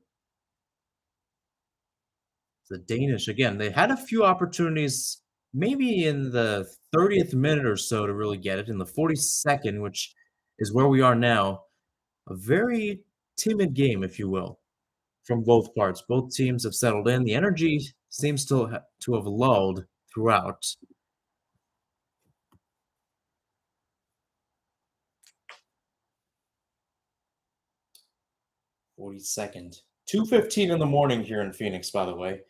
The Danish, again, they had a few opportunities maybe in the 30th minute or so to really get it. In the 42nd, which is where we are now, a very timid game, if you will, from both parts. Both teams have settled in. The energy seems to have lulled throughout. 42nd. 2:15 in the morning here in Phoenix, by the way.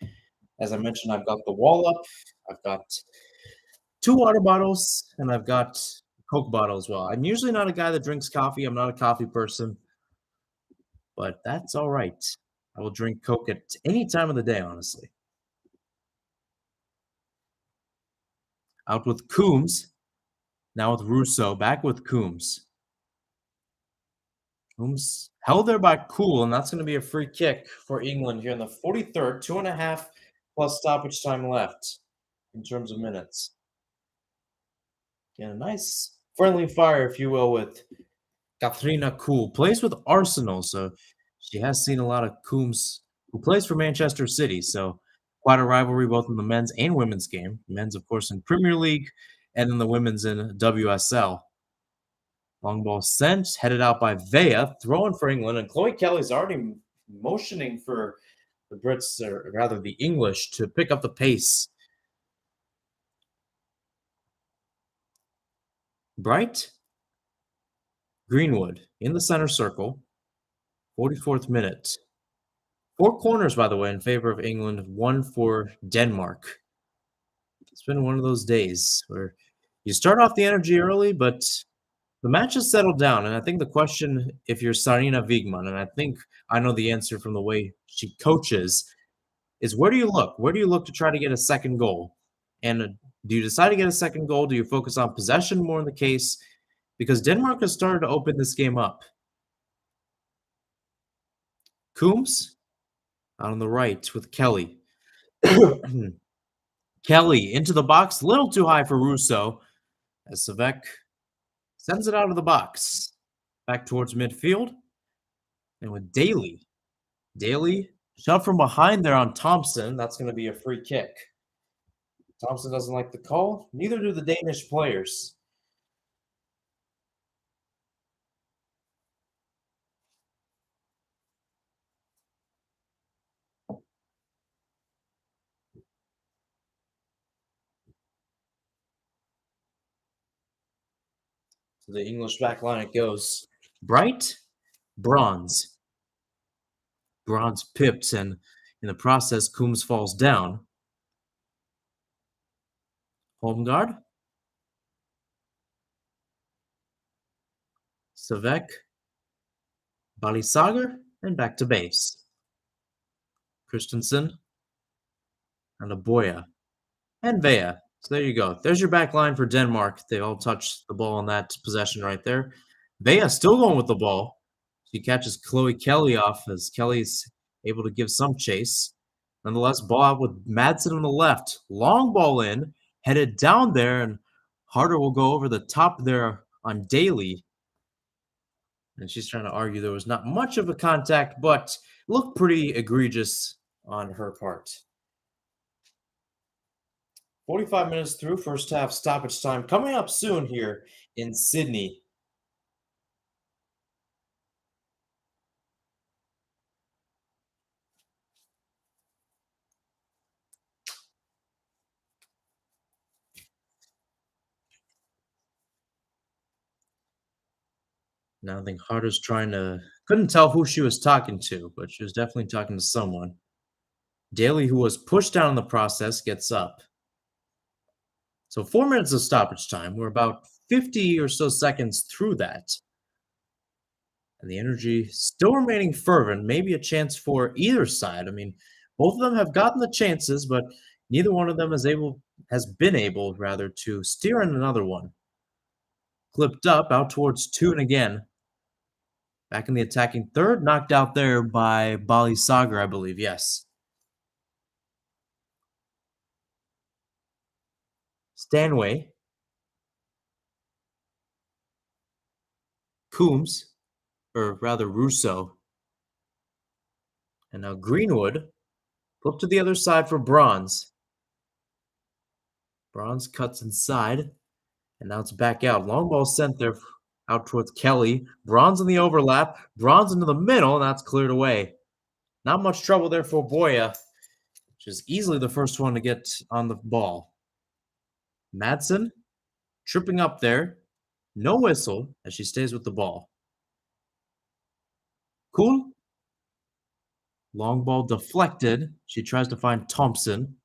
As I mentioned, I've got the wall up. I've got two water bottles, and I've got a Coke bottle as well. I'm usually not a guy that drinks coffee. I'm not a coffee person, but that's all right. I will drink Coke at any time of the day, honestly. Out with Coombs, now with Russo, back with Coombs. Coombs held there by Cool, and that's going to be a free kick for England here in the 43rd. 2.5 plus stoppage time left in terms of minutes. Again, a nice friendly fire, if you will, with Katrina Cool. Plays with Arsenal, so she has seen a lot of Coombs, who plays for Manchester City. So quite a rivalry both in the men's and women's game. Men's, of course, in Premier League, and then the women's in WSL. Long ball sent, headed out by Vea, throwing for England, and Chloe Kelly's already motioning for the Brits, or rather the English, to pick up the pace. Bright, Greenwood in the center circle, 44th minute. 4 corners, by the way, in favor of England, 1 for Denmark. It's been one of those days where you start off the energy early, but the match has settled down. And I think the question, if you're Sarina Wiegman, and I think I know the answer from the way she coaches, is where do you look? Where do you look to try to get a second goal? And do you decide to get a second goal? Do you focus on possession more in the case? Because Denmark has started to open this game up. Coombs out on the right with Kelly. Kelly into the box, little too high for Russo, as Savek sends it out of the box. Back towards midfield. And with Daly. Daly shoved from behind there on Thompson. That's going to be a free kick. Thompson doesn't like the call. Neither do the Danish players. To the English back line it goes. Bright, Bronze. Bronze pipped, and in the process, Coombs falls down. Holmgard. Savek. Balisager, and back to base. Christensen. And Aboya. And Vea. So there you go. There's your back line for Denmark. They all touch the ball on that possession right there. Vea still going with the ball. She catches Chloe Kelly off as Kelly's able to give some chase. Nonetheless, ball out with Madsen on the left. Long ball in, headed down there, and Harder will go over the top there on Daly. And she's trying to argue there was not much of a contact, but looked pretty egregious on her part. 45 minutes through, first half stoppage time coming up soon here in Sydney. Now I think Harder's couldn't tell who she was talking to, but she was definitely talking to someone. Daly, who was pushed down in the process, gets up. So 4 minutes of stoppage time. We're about 50 or so seconds through that. And the energy still remaining fervent, maybe a chance for either side. I mean, both of them have gotten the chances, but neither one of them has been able rather to steer in another one. Clipped up out towards Toon again. Back in the attacking third, knocked out there by Bali Sagar, I believe. Yes. Stanway. Coombs, or rather Russo. And now Greenwood. Flip to the other side for Bronze. Bronze cuts inside, and now it's back out. Long ball sent there out towards Kelly. Bronze in the overlap. Bronze into the middle, and that's cleared away. Not much trouble there for Boya, which is easily the first one to get on the ball. Madsen tripping up there. No whistle as she stays with the ball. Cool. Long ball deflected. She tries to find Thompson.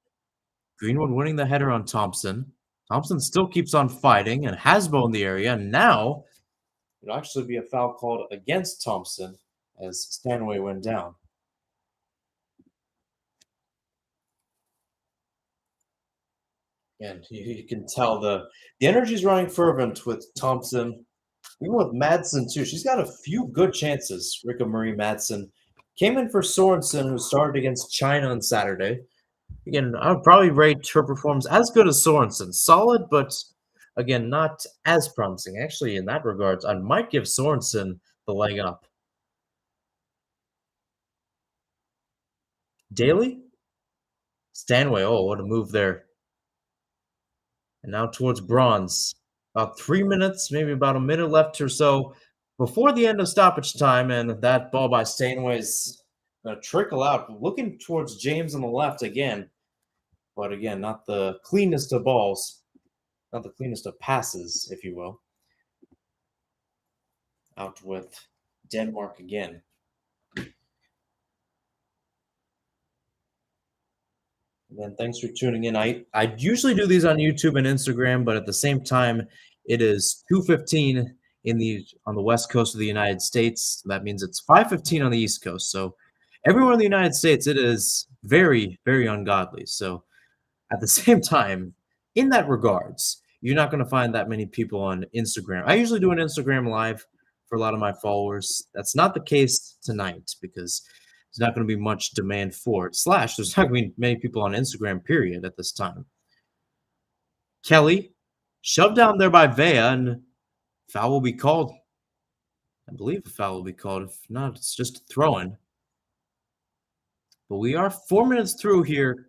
Greenwood winning the header on Thompson. Thompson still keeps on fighting and Hasbo in the area. And now it'll actually be a foul called against Thompson as Stanway went down. And you can tell the energy's running fervent with Thompson. Even with Madsen, too. She's got a few good chances. Rika Marie Madsen came in for Sorensen, who started against China on Saturday. Again, I would probably rate her performance as good as Sorensen. Solid, but again, not as promising. Actually, in that regards, I might give Sorensen the leg up. Daly? Stanway. Oh, what a move there. And now towards bronze. About 3 minutes, maybe about a minute left or so before the end of stoppage time. And that ball by Stanway is going to trickle out. Looking towards James on the left again. But again, not the cleanest of balls. Not the cleanest of passes, if you will. Out with Denmark again. Again, thanks for tuning in. I usually do these on YouTube and Instagram, but at the same time, it is 2:15 on the west coast of the United States. That means it's 5:15 on the East Coast. So everywhere in the United States, it is very, very ungodly. So at the same time, in that regards, you're not going to find that many people on Instagram. I usually do an Instagram live for a lot of my followers. That's not the case tonight because there's not going to be much demand for it. Slash, there's not going to be many people on Instagram, period, at this time. Kelly, shoved down there by Vea, and foul will be called. I believe a foul will be called. If not, it's just a throw-in. But we are 4 minutes through here.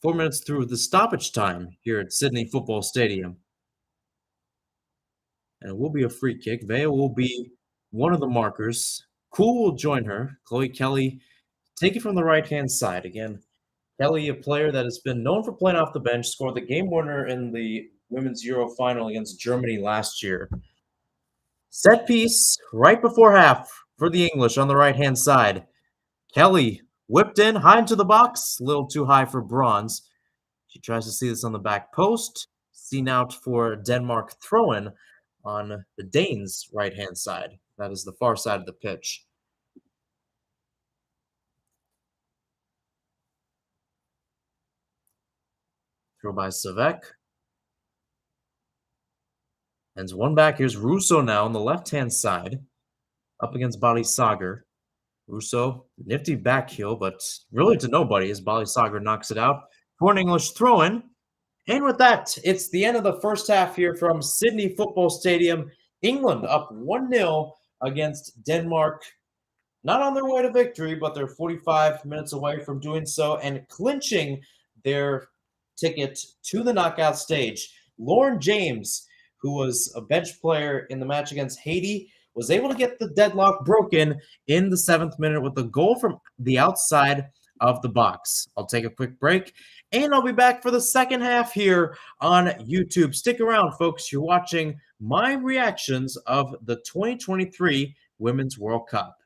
4 minutes through the stoppage time here at Sydney Football Stadium. And it will be a free kick. Vea will be one of the markers. Cool will join her. Chloe Kelly take it from the right-hand side. Again, Kelly, a player that has been known for playing off the bench, scored the game winner in the Women's Euro final against Germany last year. Set piece right before half for the English on the right-hand side. Kelly whipped in, high into the box, a little too high for bronze. She tries to see this on the back post. Seen out for Denmark throw-in on the Danes' right-hand side. That is the far side of the pitch. Throw by Savek. Ends one back. Here's Russo now on the left-hand side. Up against Bali Sagar. Russo, nifty back heel, but really to nobody as Bali Sagar knocks it out. For an English throw-in. And with that, it's the end of the first half here from Sydney Football Stadium. England up 1-0 against Denmark. Not on their way to victory, but they're 45 minutes away from doing so and clinching their ticket to the knockout stage. Lauren James, who was a bench player in the match against Haiti, was able to get the deadlock broken in the 7th minute with a goal from the outside of the box. I'll take a quick break, and I'll be back for the second half here on YouTube. Stick around, folks. You're watching my reactions of the 2023 Women's World Cup.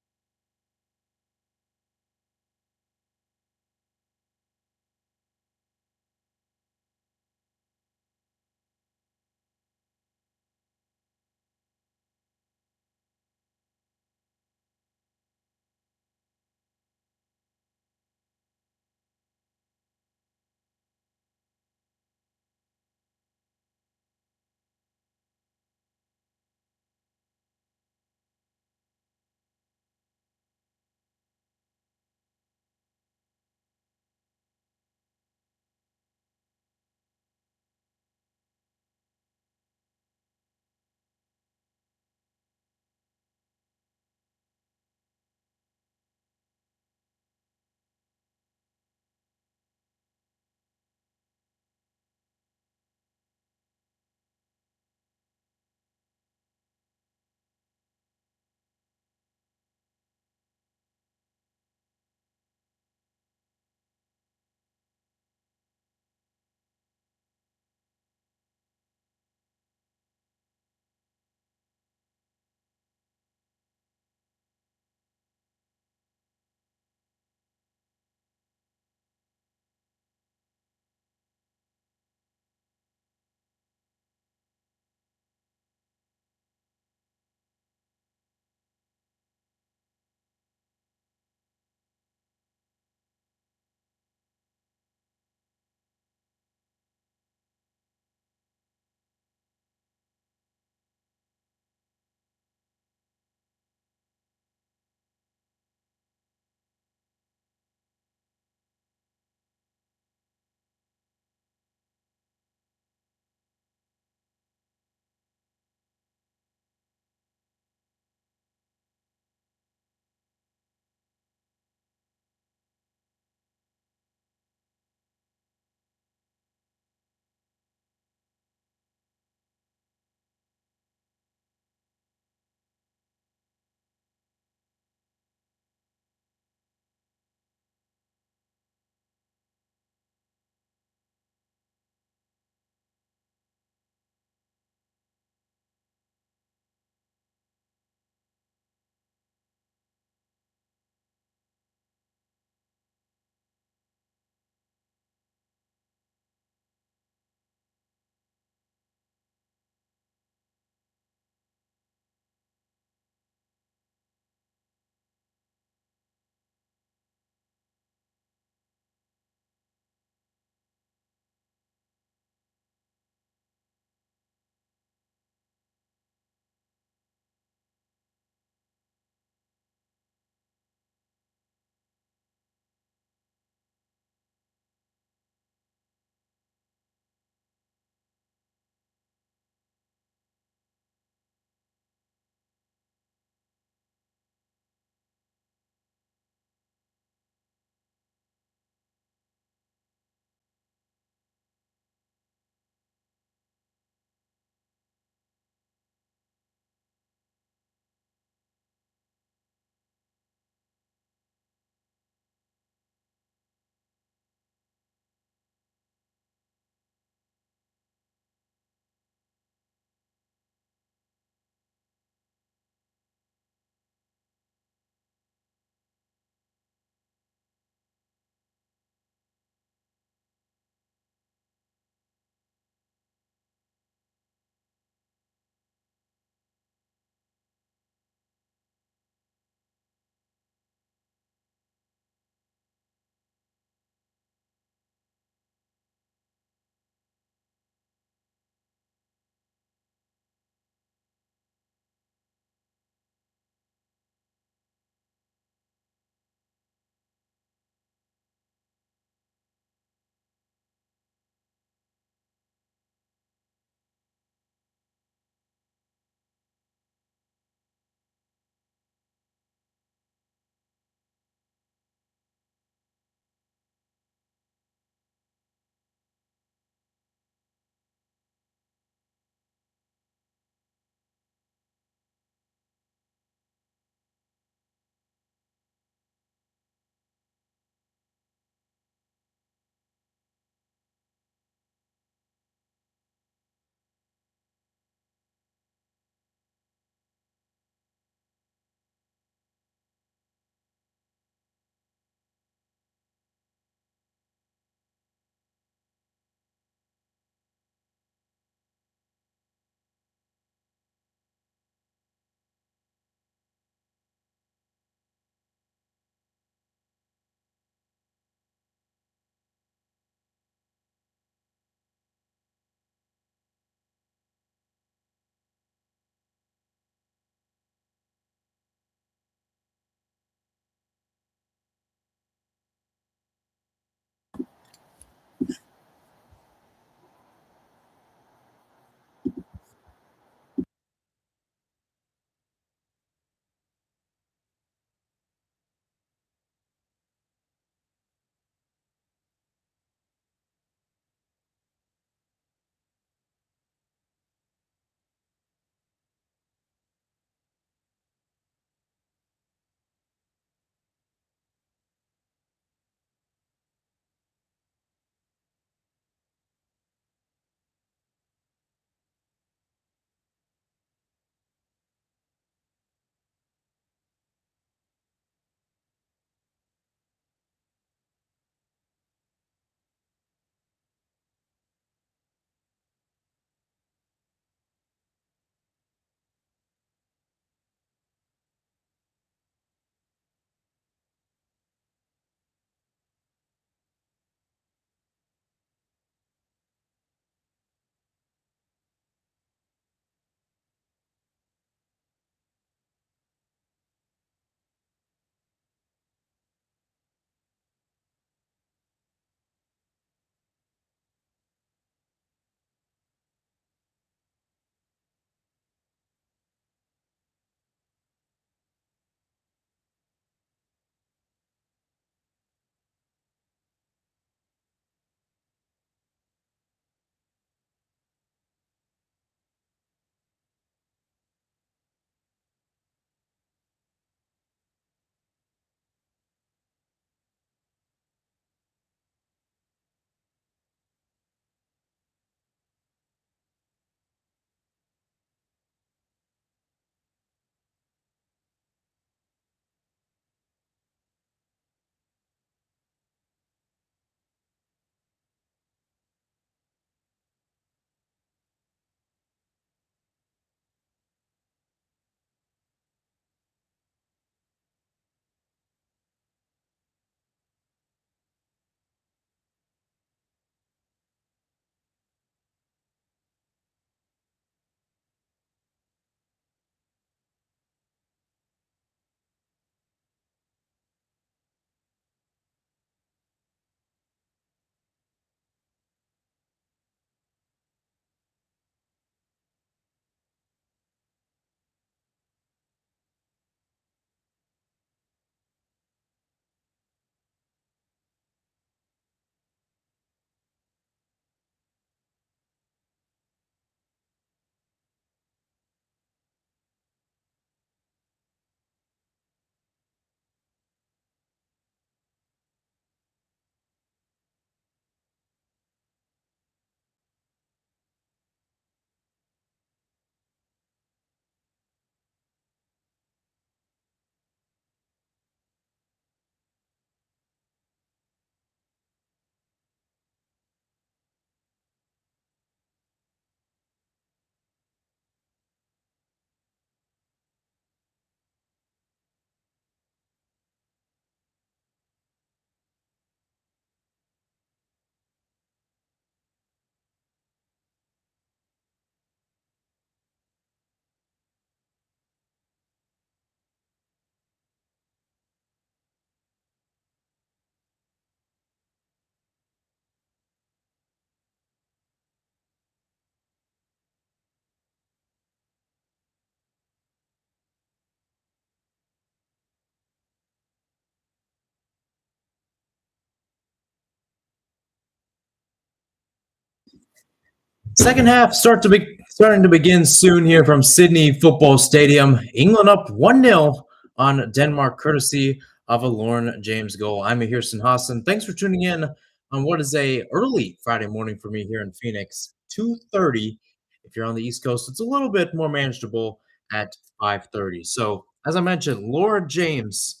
Second half starting to begin soon here from Sydney Football Stadium. England up 1-0 on Denmark, courtesy of a Lauren James goal. I'm Mihir Sinhasan. Thanks for tuning in on what is a early Friday morning for me here in Phoenix, 2:30. If you're on the East Coast, it's a little bit more manageable at 5:30. So, as I mentioned, Laura James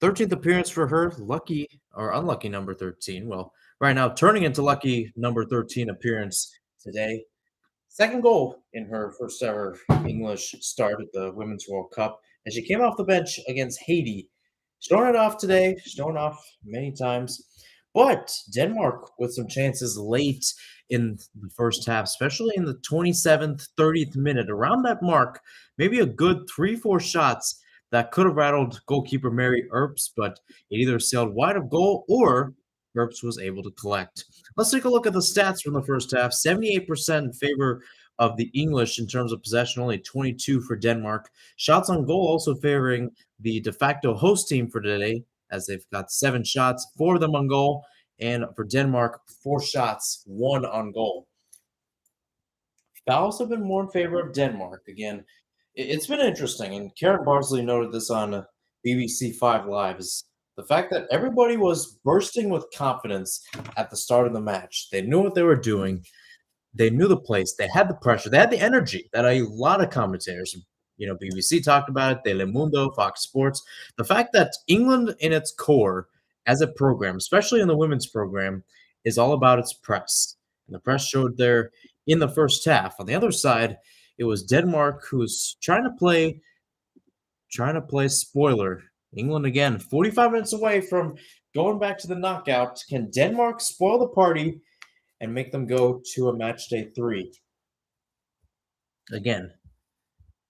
13th appearance for her, lucky or unlucky number 13. Well, right now, turning into lucky number 13 appearance today. Second goal in her first ever English start at the Women's World Cup. And she came off the bench against Haiti. Showing it off today, showing off many times. But Denmark with some chances late in the first half, especially in the 27th, 30th minute, around that mark, maybe a good 3-4 shots that could have rattled goalkeeper Mary Earps, but it either sailed wide of goal or Earps was able to collect. Let's take a look at the stats from the first half. 78% in favor of the English in terms of possession, only 22 for Denmark. Shots on goal also favoring the de facto host team for today, as they've got 7 shots, 4 of them on goal, and for Denmark, 4 shots, 1 on goal. Fouls have been more in favor of Denmark. Again, it's been interesting, and Karen Barsley noted this on BBC 5 Live, is the fact that everybody was bursting with confidence at the start of the match. They knew what they were doing. They knew the place. They had the pressure. They had the energy that a lot of commentators, BBC talked about it, Telemundo, Fox Sports. The fact that England in its core as a program, especially in the women's program, is all about its press. And the press showed there in the first half. On the other side, it was Denmark who was trying to play spoiler. England again, 45 minutes away from going back to the knockout. Can Denmark spoil the party and make them go to a match day 3? Again,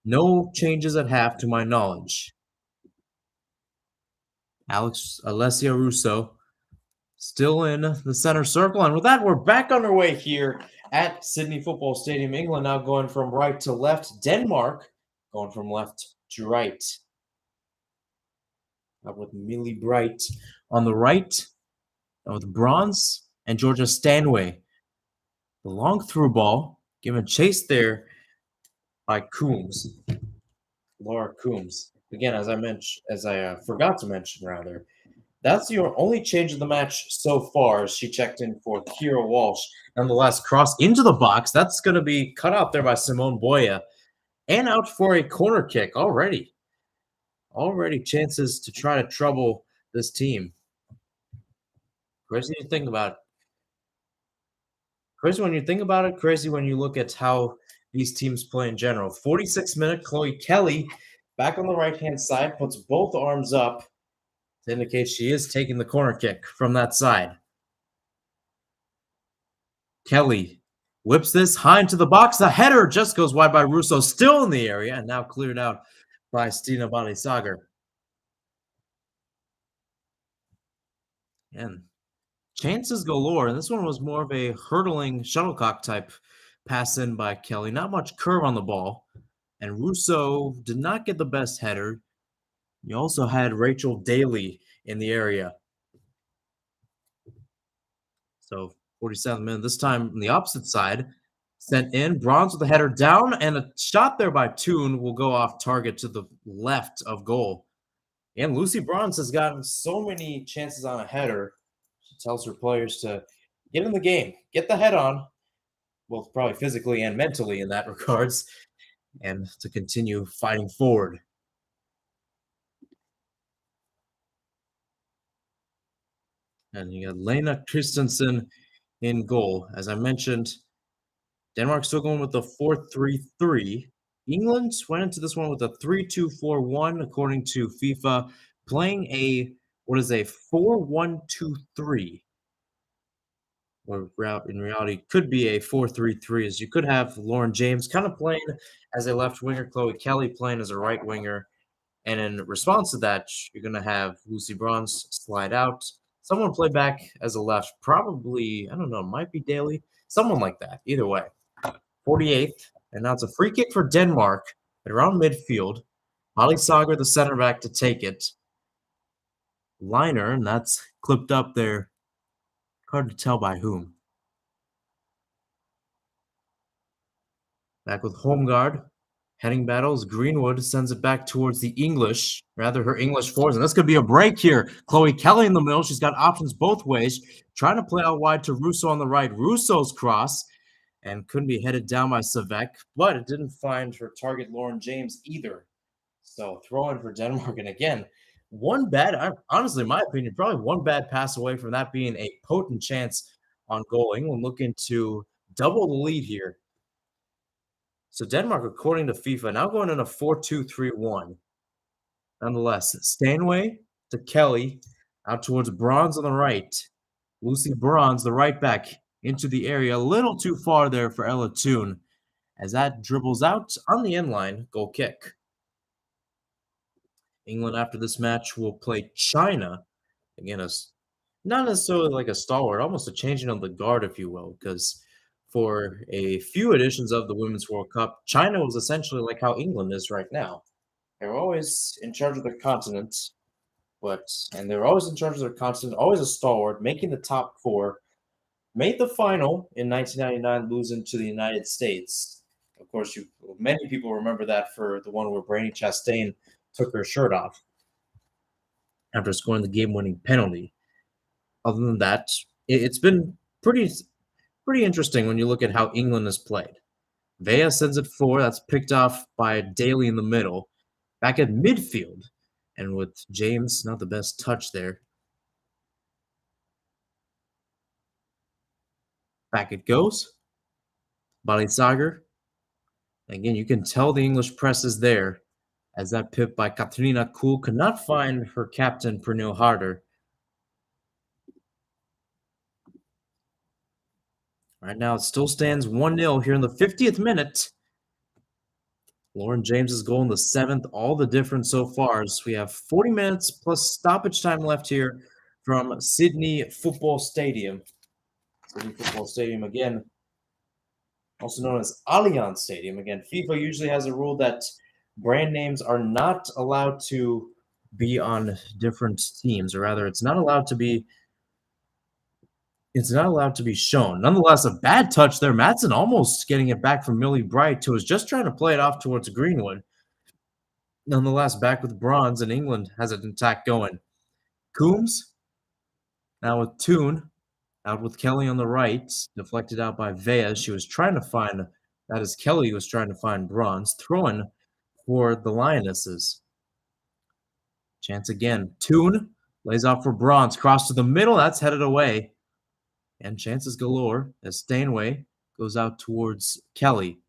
no changes at half to my knowledge. Alessia Russo still in the center circle. And with that, we're back underway here at Sydney Football Stadium. England now going from right to left. Denmark going from left to right. With Millie Bright on the right, with Bronze and Georgia Stanway. The long through ball, given chase there by Coombs, Laura Coombs. Again, as I forgot to mention, rather, that's your only change of the match so far. As she checked in for Kira Walsh. Nonetheless, cross into the box. That's going to be cut out there by Simone Boya, and out for a corner kick already. Already chances to try to trouble this team. Crazy to think about it. Crazy when you think about it. Crazy when you look at how these teams play in general. 46th minute, Chloe Kelly back on the right-hand side, puts both arms up to indicate she is taking the corner kick from that side. Kelly whips this high into the box. The header just goes wide by Russo, still in the area, and now cleared out by Stina Balisager. And chances galore, and this one was more of a hurdling shuttlecock type pass in by Kelly. Not much curve on the ball, and Russo did not get the best header. You also had Rachel Daly in the area. So 47th minute, this time on the opposite side, sent in. Bronze with the header down, and a shot there by Toon will go off target to the left of goal. And Lucy Bronze has gotten so many chances on a header. She tells her players to get in the game, get the head on, both probably physically and mentally in that regards, and to continue fighting forward. And you got Lena Christensen in goal. As I mentioned, Denmark still going with the 4-3-3. England went into this one with a 3-2-4-1, according to FIFA, playing a 4-1-2-3. Or in reality, could be a 4-3-3, as you could have Lauren James kind of playing as a left winger, Chloe Kelly playing as a right winger. And in response to that, you're going to have Lucy Bronze slide out. Someone play back as a left, probably, I don't know, might be Daly. Someone like that, either way. 48th, and now it's a free kick for Denmark at around midfield. Molly Sager, the center back, to take it. Liner, and that's clipped up there. Hard to tell by whom. Back with home guard. Heading battles. Greenwood sends it back towards the English, rather her English forwards. And this could be a break here. Chloe Kelly in the middle. She's got options both ways. Trying to play out wide to Russo on the right. Russo's cross and couldn't be headed down by Savek, but it didn't find her target, Lauren James, either. So throw in for Denmark. And again, one bad, honestly, in my opinion, probably one bad pass away from that being a potent chance on goal. England looking to double the lead here. So Denmark, according to FIFA, now going in a 4-2-3-1. Nonetheless, Stanway to Kelly, out towards Bronze on the right. Lucy Bronze, the right back, into the area. A little too far there for Ella Toon, as that dribbles out on the end line. Goal kick. England, after this match, will play China. Again, not necessarily like a stalwart, almost a changing of the guard, if you will, because for a few editions of the Women's World Cup, China was essentially like how England is right now. They were always in charge of their continent, and they were always in charge of their continent, always a stalwart, making the top four, made the final in 1999, losing to the United States. Of course, many people remember that for the one where Brandi Chastain took her shirt off after scoring the game-winning penalty. Other than that, it's been pretty interesting when you look at how England has played. Vea sends it forward. That's picked off by Daly in the middle. Back at midfield. And with James, not the best touch there. Back it goes. Balisager. Again, you can tell the English press is there, as that pip by Katrina Kuhl could not find her captain, Pernille Harder. Right now, it still stands 1-0 here in the 50th minute. Lauren James's goal in the 7th, all the difference so far is we have 40 minutes plus stoppage time left here from Sydney Football Stadium. Sydney Football Stadium, again, also known as Allianz Stadium. Again, FIFA usually has a rule that brand names are not allowed to be on different teams, or rather, it's not allowed to be shown. Nonetheless, a bad touch there. Madsen almost getting it back from Millie Bright, who was just trying to play it off towards Greenwood. Nonetheless, back with Bronze, and England has an attack going. Coombs, now with Toon, out with Kelly on the right, deflected out by Vea. She was trying to find, that is Kelly was trying to find Bronze, throwing for the Lionesses. Chance again. Toon lays off for Bronze, cross to the middle, that's headed away. And chances galore as Stanway goes out towards Kelly.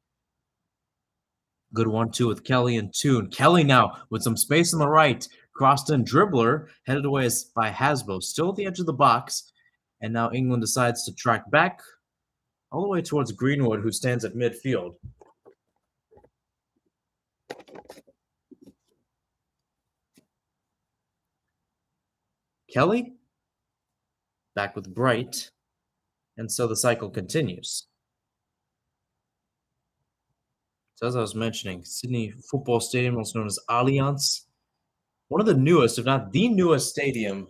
Good 1-2 with Kelly and Toon. Kelly now with some space on the right. Crossed in dribbler, headed away by Hasbo. Still at the edge of the box. And now England decides to track back all the way towards Greenwood, who stands at midfield. Kelly back with Bright. And so the cycle continues. So as I was mentioning, Sydney Football Stadium, also known as Allianz, one of the newest, if not the newest stadium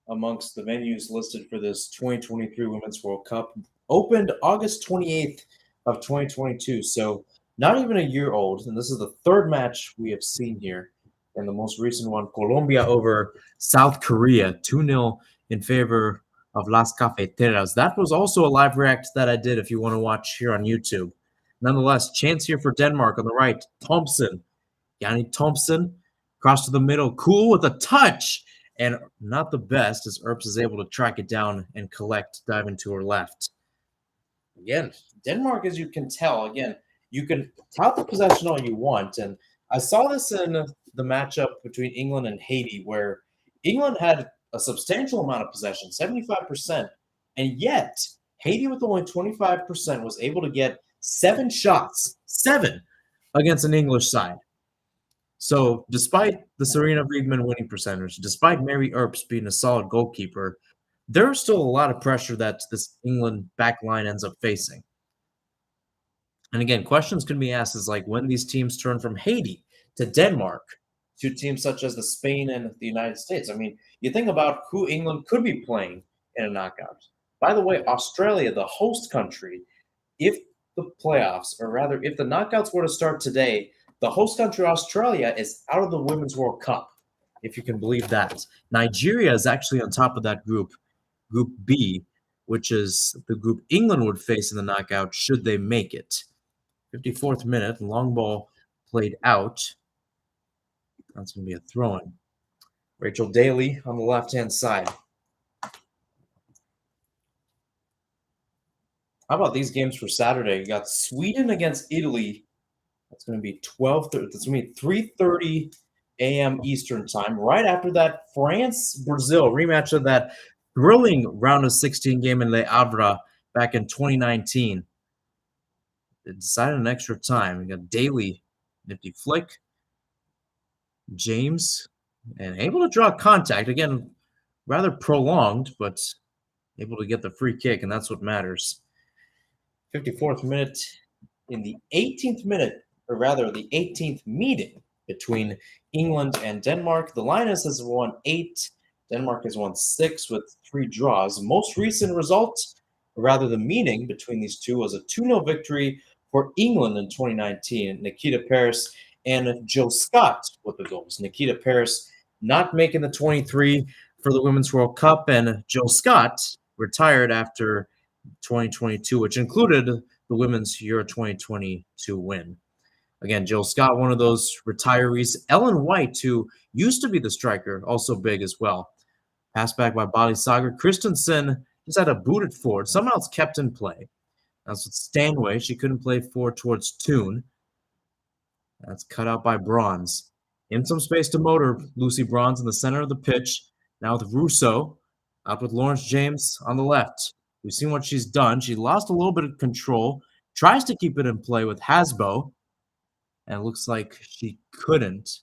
amongst the venues listed for this 2023 Women's World Cup, opened August 28th of 2022. So not even a year old. And this is the third match we have seen here. And the most recent one, Colombia over South Korea, 2-0 in favor of Las Cafeteras. That was also a live react that I did if you want to watch here on YouTube. Nonetheless, chance here for Denmark on the right. Thompson. Yanni Thompson. Cross to the middle. Cool with a touch. And not the best as Earps is able to track it down and collect, dive into her left. Again, Denmark, as you can tell, again, you can tout the possession all you want. And I saw this in the matchup between England and Haiti, where England had a substantial amount of possession, 75%. And yet, Haiti with only 25% was able to get 7 shots, 7 against an English side. So despite the Serena Riegman winning percentage, despite Mary Earps being a solid goalkeeper, there's still a lot of pressure that this England back line ends up facing. And again, questions can be asked is like when these teams turn from Haiti to Denmark to teams such as the Spain and the United States. I mean, you think about who England could be playing in a knockout. By the way, Australia, the host country, if the playoffs, or rather, if the knockouts were to start today, the host country Australia is out of the Women's World Cup, if you can believe that. Nigeria is actually on top of that group, Group B, which is the group England would face in the knockout should they make it. 54th minute, long ball played out. That's going to be a throw-in. Rachel Daly on the left-hand side. How about these games for Saturday? You got Sweden against Italy. That's going to be 12:30. That's going to be 3:30 a.m. Eastern time. Right after that, France-Brazil rematch of that thrilling round of 16 game in Le Havre back in 2019. They decided an extra time. We got Daly, nifty flick, James, and able to draw contact again, rather prolonged, but able to get the free kick, and that's what matters. 54th minute, in the 18th minute, or rather the 18th meeting between England and Denmark. The Lionesses have won 8. Denmark has won 6 with 3 draws. Most recent result, or rather the meeting between these two, was a 2-0 victory for England in 2019. Nikita Paris and Jill Scott with the goals. Nikita Paris not making the 23 for the Women's World Cup, and Jill Scott retired after 2022, which included the Women's Euro 2022 win. Again, Jill Scott, one of those retirees. Ellen White, who used to be the striker, also big as well. Passed back by Bali Sagar. Christensen just had a booted forward. Somehow it's kept in play. That's with Stanway. She couldn't play forward towards Toon. That's cut out by Bronze. In some space to motor, Lucy Bronze in the center of the pitch. Now with Russo, out with Lawrence James on the left. We've seen what she's done. She lost a little bit of control, tries to keep it in play with Hasbo, and it looks like she couldn't.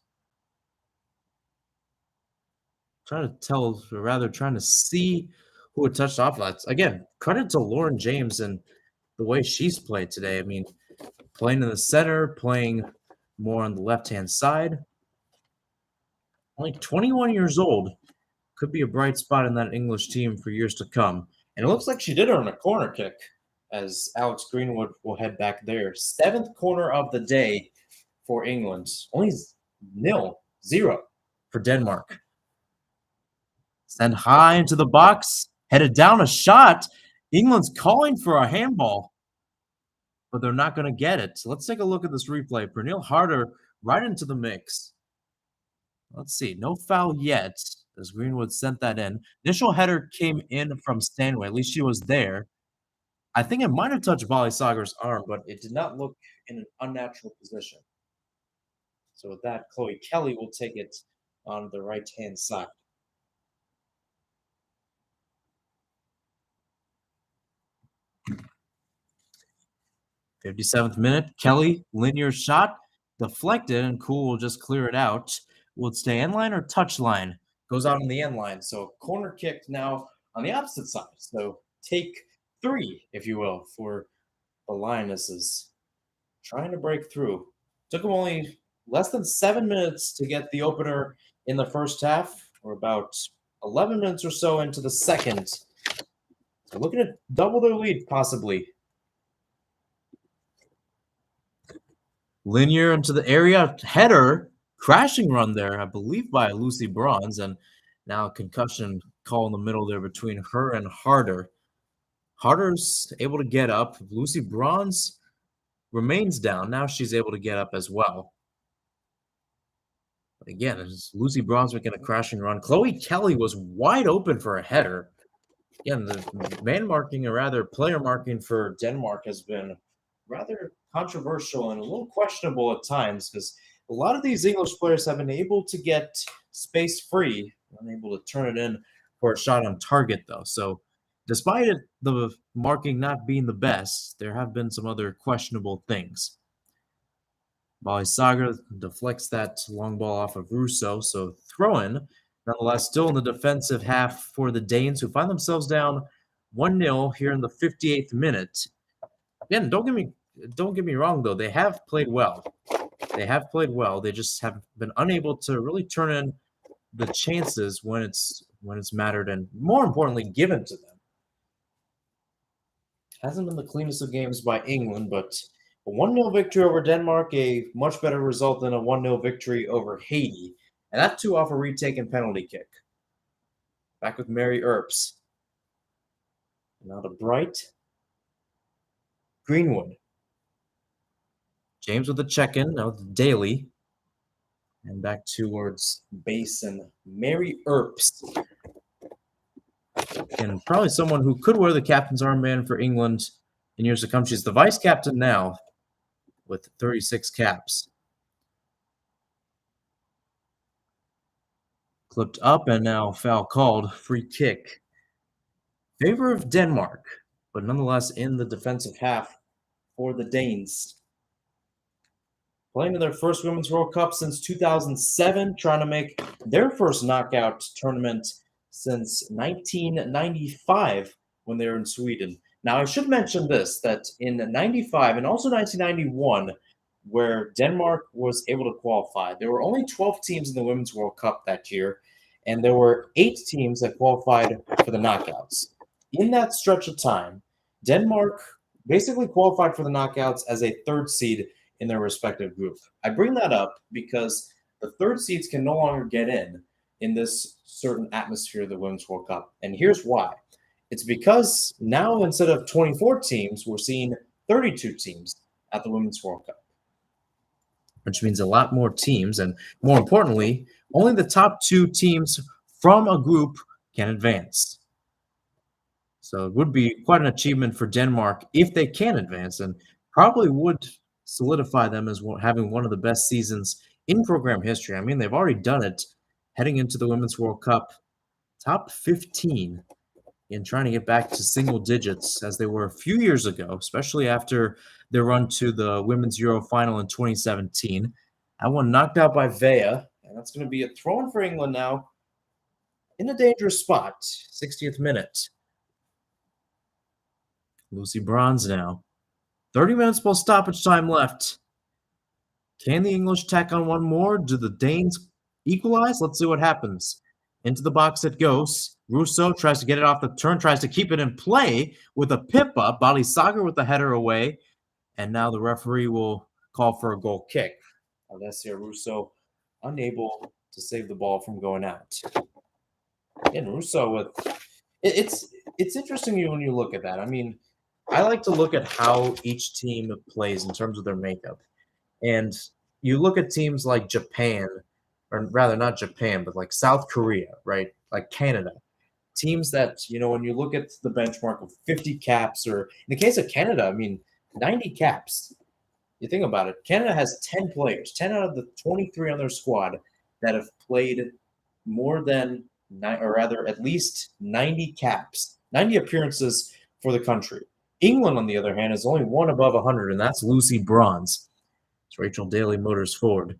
Trying to see who had touched off that. Again, credit to Lauren James and the way she's played today. I mean, playing in the center, playing more on the left-hand side. Only 21 years old. Could be a bright spot in that English team for years to come. And it looks like she did earn a corner kick as Alex Greenwood will head back there. 7th corner of the day for England. Only 0 for Denmark. Send high into the box. Headed down a shot. England's calling for a handball, but they're not going to get it. So let's take a look at this replay. Pernille Harder right into the mix. Let's see. No foul yet as Greenwood sent that in. Initial header came in from Stanway. At least she was there. I think it might have touched Bali Sagar's arm, but it did not look in an unnatural position. So with that, Chloe Kelly will take it on the right-hand side. '57th minute, Kelly, linear shot, deflected, and Cool will just clear it out. Will it stay end line or touch line? Goes out on the end line. So corner kick now on the opposite side. So take 3, if you will, for the Lionesses. Trying to break through. Took them only less than 7 minutes to get the opener in the first half. We're about 11 minutes or so into the second. So looking at double their lead, possibly. Linear into the area, header, crashing run there, I believe by Lucy Bronze, and now a concussion call in the middle there between her and Harder. Harder's able to get up. Lucy Bronze remains down. Now she's able to get up as well. But again, it's Lucy Bronze making a crashing run. Chloe Kelly was wide open for a header. Again, the man marking, or rather player marking for Denmark has been rather controversial and a little questionable at times because a lot of these English players have been able to get space free, unable to turn it in for a shot on target, though. So despite the marking not being the best, there have been some other questionable things. Bali Sagar deflects that long ball off of Russo, so throw-in. Nonetheless, still in the defensive half for the Danes, who find themselves down 1-0 here in the 58th minute. Again, don't get me wrong, though. They have played well. They just have been unable to really turn in the chances when it's mattered and, more importantly, given to them. Hasn't been the cleanest of games by England, but a 1-0 victory over Denmark, a much better result than a 1-0 victory over Haiti. And that too off a retaken penalty kick. Back with Mary Earps. Now to Bright. Greenwood. James with the check-in. Now to Daly. And back towards Basin. Mary Earps. And probably someone who could wear the captain's armband for England in years to come. She's the vice captain now with 36 caps. Clipped up and now foul called. Free kick. Favor of Denmark, but nonetheless in the defensive half for the Danes. Playing in their first Women's World Cup since 2007, trying to make their first knockout tournament since 1995 when they were in Sweden. Now, I should mention this, that in 95 and also 1991, where Denmark was able to qualify, there were only 12 teams in the Women's World Cup that year, and there were 8 teams that qualified for the knockouts. In that stretch of time, Denmark basically qualified for the knockouts as a third seed in their respective group. I bring that up because the third seeds can no longer get in this certain atmosphere of the Women's World Cup. And here's why. It's because now instead of 24 teams, we're seeing 32 teams at the Women's World Cup, which means a lot more teams. And more importantly, only the top 2 teams from a group can advance. So it would be quite an achievement for Denmark if they can advance, and probably would solidify them as having one of the best seasons in program history. I mean, they've already done it heading into the Women's World Cup, top 15 in trying to get back to single digits as they were a few years ago, especially after their run to the Women's Euro final in 2017. That one knocked out by Vea, and that's going to be a throw-in for England now in a dangerous spot, 60th minute. Lucy Bronze now. 30 minutes plus stoppage time left. Can the English tack on one more? Do the Danes equalize? Let's see what happens. Into the box it goes. Russo tries to get it off the turn, tries to keep it in play with a pip-up. Balisager with the header away. And now the referee will call for a goal kick. Alessia Russo unable to save the ball from going out. Again, Russo with... It's interesting when you look at that. I mean, I like to look at how each team plays in terms of their makeup. And you look at teams like Japan, or rather not Japan, but like South Korea, right? Like Canada. Teams that, when you look at the benchmark of 50 caps, or in the case of Canada, I mean, 90 caps. You think about it. Canada has 10 players, 10 out of the 23 on their squad that have played more than, or rather at least 90 caps, 90 appearances for the country. England, on the other hand, is only one above 100, and that's Lucy Bronze. It's Rachel Daly Motors Ford.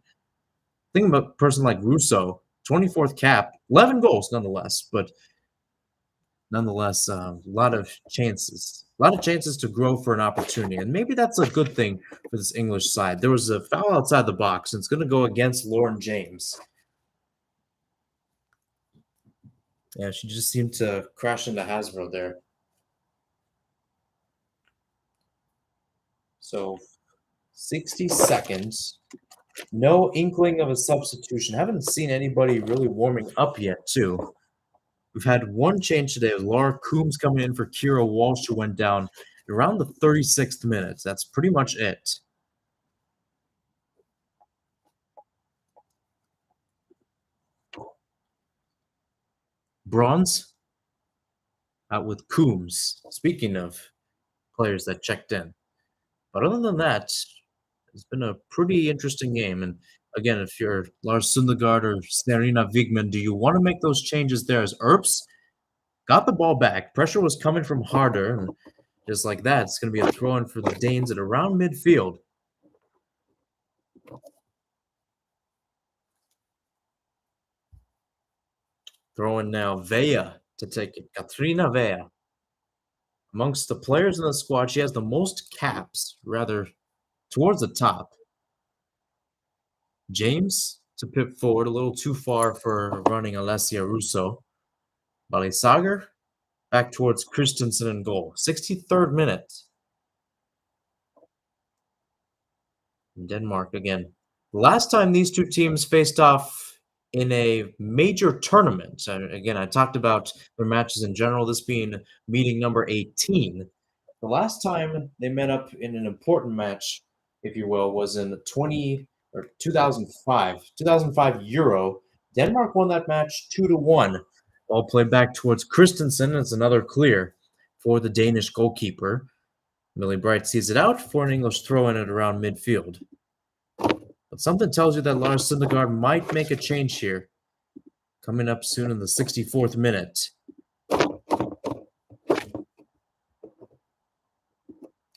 Think about a person like Russo, 24th cap, 11 goals nonetheless, but nonetheless, a lot of chances to grow for an opportunity, and maybe that's a good thing for this English side. There was a foul outside the box, and it's going to go against Lauren James. Yeah, she just seemed to crash into Hasbro there. So 60 seconds. No inkling of a substitution. Haven't seen anybody really warming up yet, too. We've had one change today with Laura Coombs coming in for Kira Walsh, who went down around the 36th minute. That's pretty much it. Bronze out with Coombs. Speaking of players that checked in. But other than that, it's been a pretty interesting game. And again, if you're Lars Sundergaard or Snerina Wigman, do you want to make those changes there as Earps got the ball back? Pressure was coming from Harder, and just like that, it's going to be a throw-in for the Danes at around midfield. Throwing now Vea to take it. Katrina Vea. Amongst the players in the squad, she has the most caps, rather towards the top. James to pip forward, a little too far for running Alessia Russo. Balisager back towards Christensen and goal. 63rd minute. And Denmark again. Last time these two teams faced off in a major tournament. Again, I talked about their matches in general, this being meeting number 18. The last time they met up in an important match, if you will, was in 2005 Euro. Denmark won that match 2-1. Ball played back towards Christensen. It's another clear for the Danish goalkeeper. Millie Bright sees it out for an English throw in at around midfield. But something tells you that Lars Syndergaard might make a change here. Coming up soon in the 64th minute.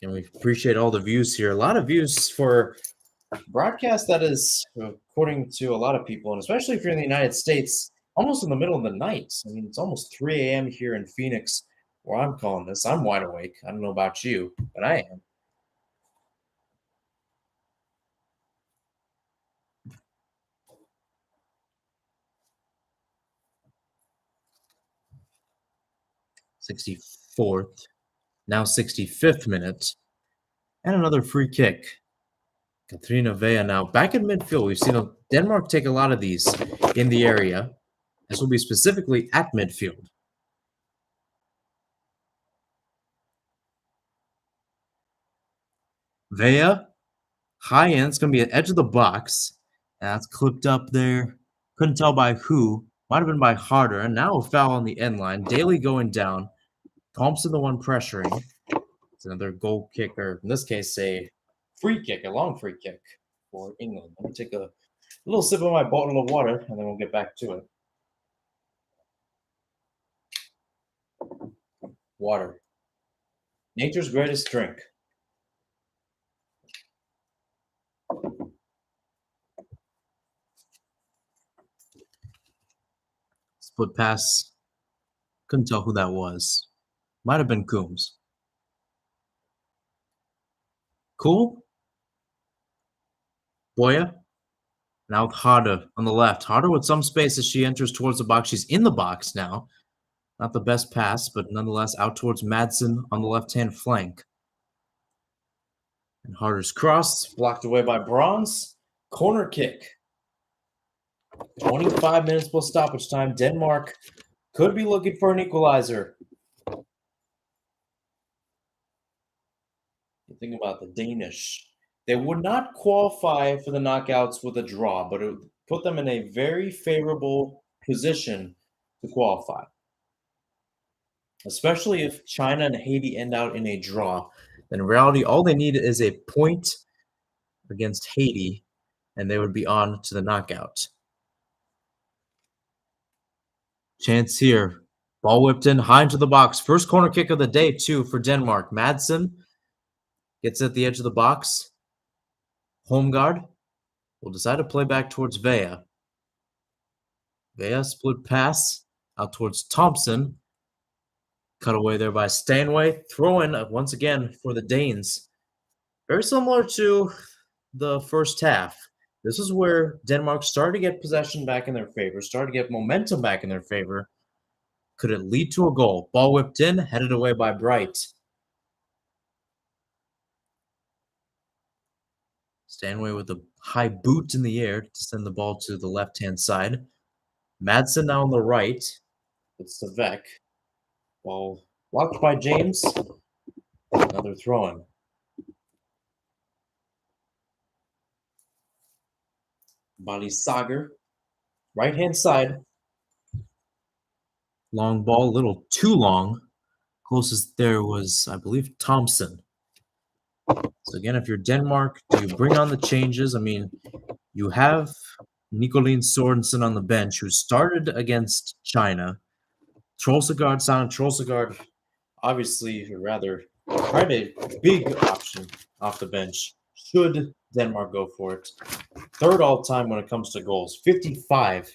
And we appreciate all the views here. A lot of views for broadcast that is, according to a lot of people, and especially if you're in the United States, almost in the middle of the night. I mean, it's almost 3 a.m. here in Phoenix, where I'm calling this. I'm wide awake. I don't know about you, but I am. '64th, now 65th minute, and another free kick. Katrina Vea now back in midfield. We've seen Denmark take a lot of these in the area. This will be specifically at midfield. Vea, high end. It's going to be at edge of the box. That's clipped up there. Couldn't tell by who. Might have been by Harder. And now a foul on the end line. Daly going down. Thompson the one pressuring. It's another goal kick, or in this case, a free kick, a long free kick for England. Let me take a little sip of my bottle of water, and then we'll get back to it. Water. Nature's greatest drink. Split pass. Couldn't tell who that was. Might have been Coombs. Cool. Boya. Now with Harder on the left. Harder with some space as she enters towards the box. She's in the box now. Not the best pass, but nonetheless out towards Madsen on the left-hand flank. And Harder's cross, blocked away by Bronze. Corner kick. 25 minutes plus stoppage time. Denmark could be looking for an equalizer. You think about the Danish. They would not qualify for the knockouts with a draw, but it would put them in a very favorable position to qualify. Especially if China and Haiti end out in a draw. Then in reality, all they need is a point against Haiti, and they would be on to the knockout. Chance here. Ball whipped in high into the box. First corner kick of the day, too, for Denmark. Madsen gets at the edge of the box. Holmgaard will decide to play back towards Vea. Vea split pass out towards Thompson. Cut away there by Stanway. Throw in once again for the Danes. Very similar to the first half. This is where Denmark started to get possession back in their favor, started to get momentum back in their favor. Could it lead to a goal? Ball whipped in, headed away by Bright. Stanway with a high boot in the air to send the ball to the left-hand side. Madsen now on the right. It's Savek. Ball blocked by James. Another throw-in. Bali Sagar. Right-hand side. Long ball, a little too long. Closest there was, I believe, Thompson. So again, if you're Denmark, do you bring on the changes? I mean, you have Nicolene Sorensen on the bench, who started against China. Troelsgaard, obviously, rather, quite a big option off the bench. Should Denmark go for it? Third all-time when it comes to goals. 55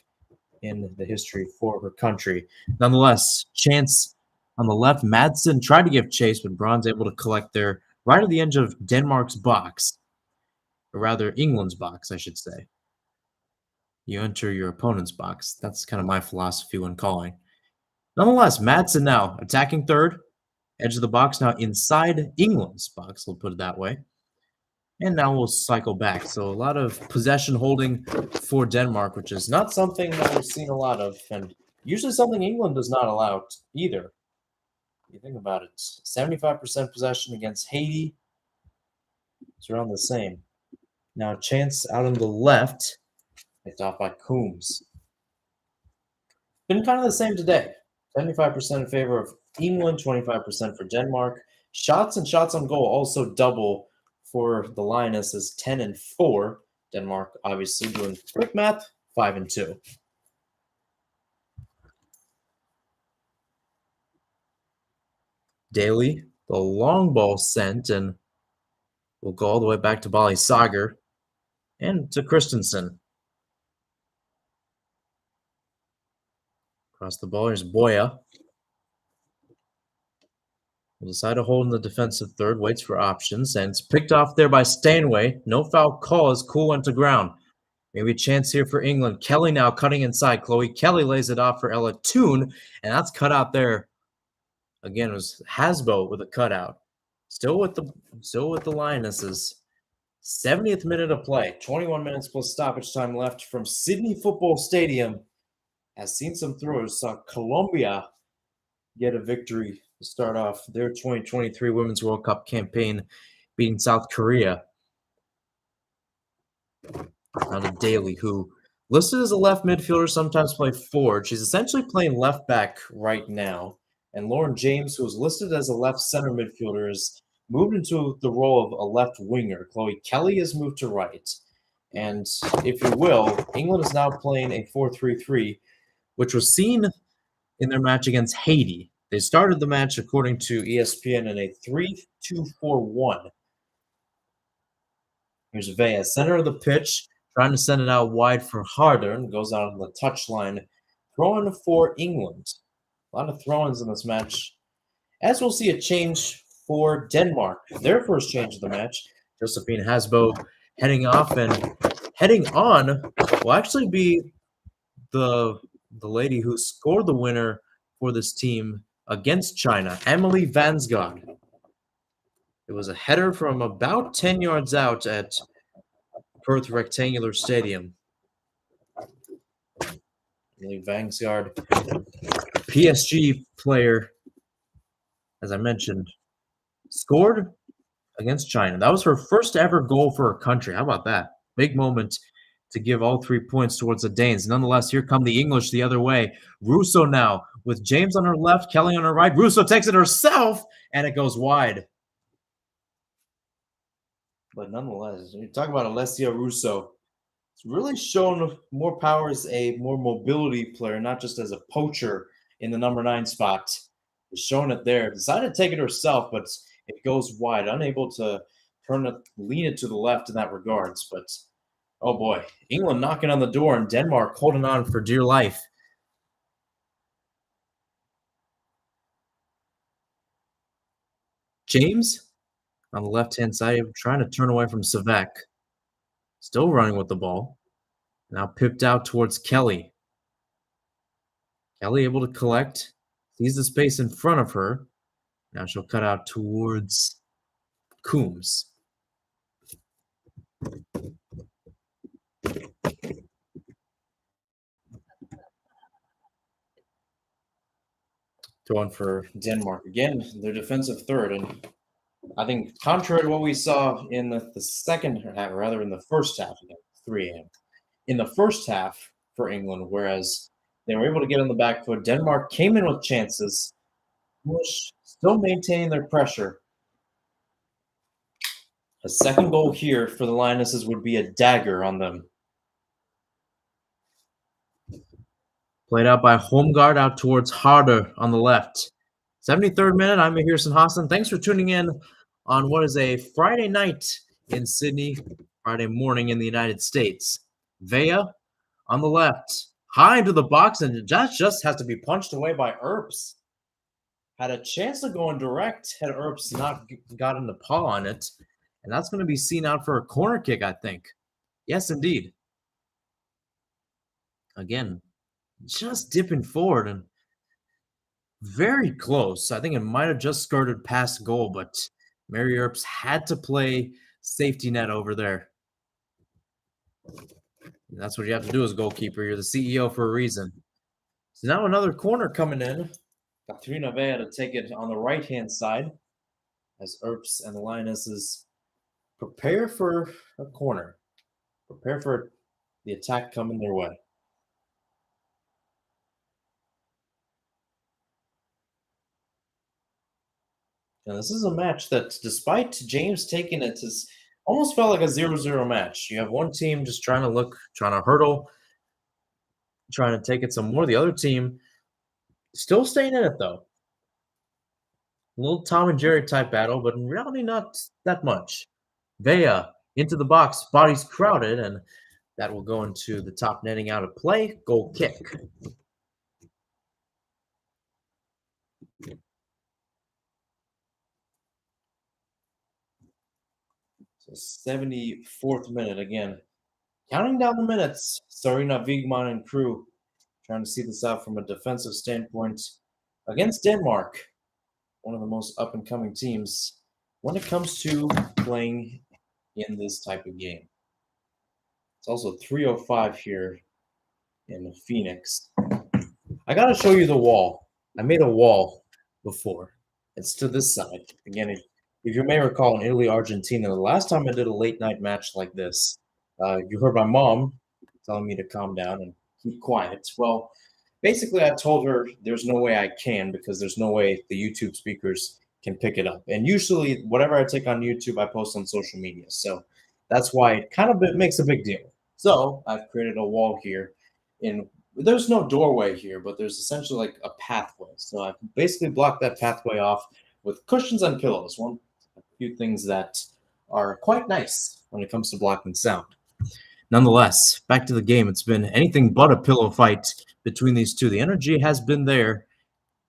in the history for her country. Nonetheless, chance on the left. Madsen tried to give chase, but Bronze able to collect there right at the edge of Denmark's box. Or rather, England's box, I should say. You enter your opponent's box. That's kind of my philosophy when calling. Nonetheless, Madsen now attacking third, edge of the box now inside England's box, we'll put it that way. And now we'll cycle back. So a lot of possession holding for Denmark, which is not something that we've seen a lot of, and usually something England does not allow either. You think about it, 75% possession against Haiti. It's around the same. Now chance out on the left, picked off by Coombs. Been kind of the same today. 75% in favor of England, 25% for Denmark. Shots and shots on goal also double for the Lionesses, 10 and 4. Denmark obviously doing quick math, 5 and 2. Daly, the long ball sent, and will go all the way back to Bali Sagar and to Christensen. Across the ball, here's Boya. Will decide to hold in the defensive third, waits for options, and it's picked off there by Stanway. No foul call as Cool went to ground. Maybe a chance here for England. Kelly now cutting inside. Chloe Kelly lays it off for Ella Toon, and that's cut out there. Again, it was Hasbo with a cutout. Still with the Lionesses. 70th minute of play. 21 minutes plus stoppage time left from Sydney Football Stadium. Has seen some throws. Saw Colombia get a victory to start off their 2023 Women's World Cup campaign, beating South Korea. On a Daly, who listed as a left midfielder, sometimes play forward. She's essentially playing left back right now. And Lauren James, who was listed as a left center midfielder, is moved into the role of a left winger. Chloe Kelly has moved to right. And if you will, England is now playing a 4-3-3, which was seen in their match against Haiti. They started the match, according to ESPN, in a 3-2-4-1. Here's Vea, center of the pitch, trying to send it out wide for Hardern. Goes out on the touchline, throwing for England. A lot of throw-ins in this match. As we'll see a change for Denmark. Their first change of the match. Josephine Hasbo heading off, and heading on will actually be the lady who scored the winner for this team against China, Emily Vansgaard. It was a header from about 10 yards out at Perth Rectangular Stadium. Emily Vansgaard, PSG player, as I mentioned, scored against China. That was her first ever goal for her country. How about that? Big moment to give all 3 points towards the Danes. Nonetheless, here come the English the other way. Russo now with James on her left, Kelly on her right. Russo takes it herself, and it goes wide. But nonetheless, you talk about Alessia Russo. It's really shown more power as a more mobility player, not just as a poacher in the number 9 spot. It's showing it there. Decided to take it herself, but it goes wide. Unable to lean it to the left in that regards. But oh boy, England knocking on the door and Denmark holding on for dear life. James on the left-hand side, trying to turn away from Savek. Still running with the ball. Now pipped out towards Kelly. Kelly able to collect. Sees the space in front of her. Now she'll cut out towards Coombs. Going for Denmark. Again, their defensive third. And I think contrary to what we saw in the second half, or rather in the first half, again, 3 a.m. In the first half for England, whereas they were able to get on the back foot, Denmark came in with chances. English still maintaining their pressure. A second goal here for the Lionesses would be a dagger on them. Played out by Holmgaard out towards Harder on the left. 73rd minute, I'm Mihir Sinhasan. Thanks for tuning in on what is a Friday night in Sydney, Friday morning in the United States. Vea on the left, high into the box, and that just has to be punched away by Earps. Had a chance to go in direct, had Earps not gotten the paw on it. And that's going to be seen out for a corner kick, I think. Yes, indeed. Again, just dipping forward, and Very close. I think it might have just skirted past goal, but Mary Earps had to play safety net over there. And that's what you have to do as goalkeeper. You're the CEO for a reason. So now another corner coming in. Katrina Vea to take it on the right-hand side as Earps and the Lionesses prepare for a corner. Prepare for the attack coming their way. And this is a match that, despite James taking it, has almost felt like a 0-0 match. You have one team just trying to hurdle, trying to take it some more. The other team still staying in it, though. A little Tom and Jerry type battle, but in reality, not that much. Vea into the box, body's crowded, and that will go into the top netting out of play. Goal kick. So 74th minute again. Counting down the minutes, Sarina Wigman and crew trying to see this out from a defensive standpoint against Denmark, one of the most up and coming teams when it comes to playing in this type of game. It's also 3:05 here in Phoenix. I gotta show you the wall. I made a wall before. It's to this side. Again, if you may recall in Italy, Argentina, the last time I did a late night match like this, you heard my mom telling me to calm down and keep quiet. Well, basically, I told her there's no way I can because there's no way the YouTube speakers can pick it up. And usually, whatever I take on YouTube, I post on social media. So that's why it kind of makes a big deal. So I've created a wall here. In there's no doorway here, but there's essentially like a pathway. So I've basically blocked that pathway off with cushions and pillows. A few things that are quite nice when it comes to blocking sound. Nonetheless, back to the game. It's been anything but a pillow fight between these two. The energy has been there,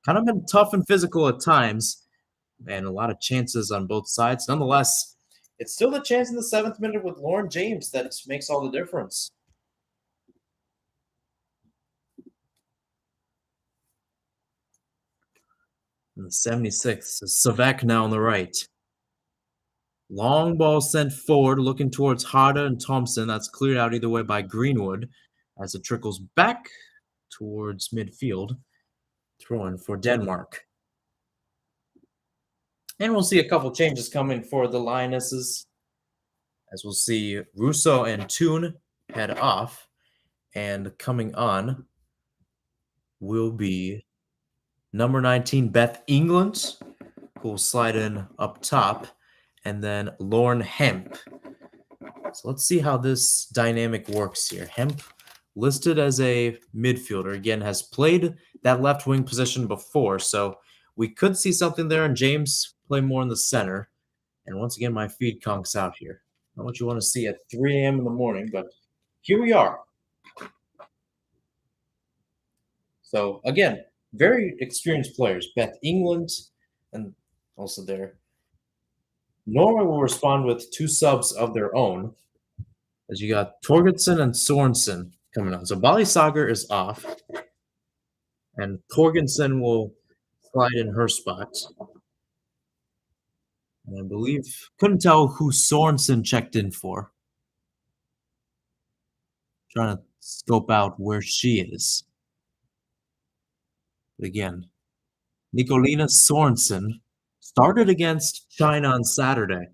kind of been tough and physical at times, and a lot of chances on both sides. Nonetheless, it's still the chance in the 7th minute with Lauren James that makes all the difference. In the 76th, Savek now on the right. Long ball sent forward, looking towards Harda and Thompson. That's cleared out either way by Greenwood as it trickles back towards midfield. Throw-in for Denmark. And we'll see a couple changes coming for the Lionesses, as we'll see Russo and Toon head off. And coming on will be number 19, Beth England, who will slide in up top, and then Lauren Hemp. So let's see how this dynamic works here. Hemp, listed as a midfielder, again, has played that left wing position before, so we could see something there, and James play more in the center. And once again, my feed conks out here. Not what you want to see at 3 a.m. in the morning, but here we are. So again, very experienced players. Beth England, and also there. Norway will respond with 2 subs of their own, as you got Torgerson and Sorensen coming on. So Bali Sagar is off, and Torgensen will slide in her spot. And I believe, couldn't tell who Sorensen checked in for. Trying to scope out where she is. But again, Nicolina Sorensen started against China on Saturday.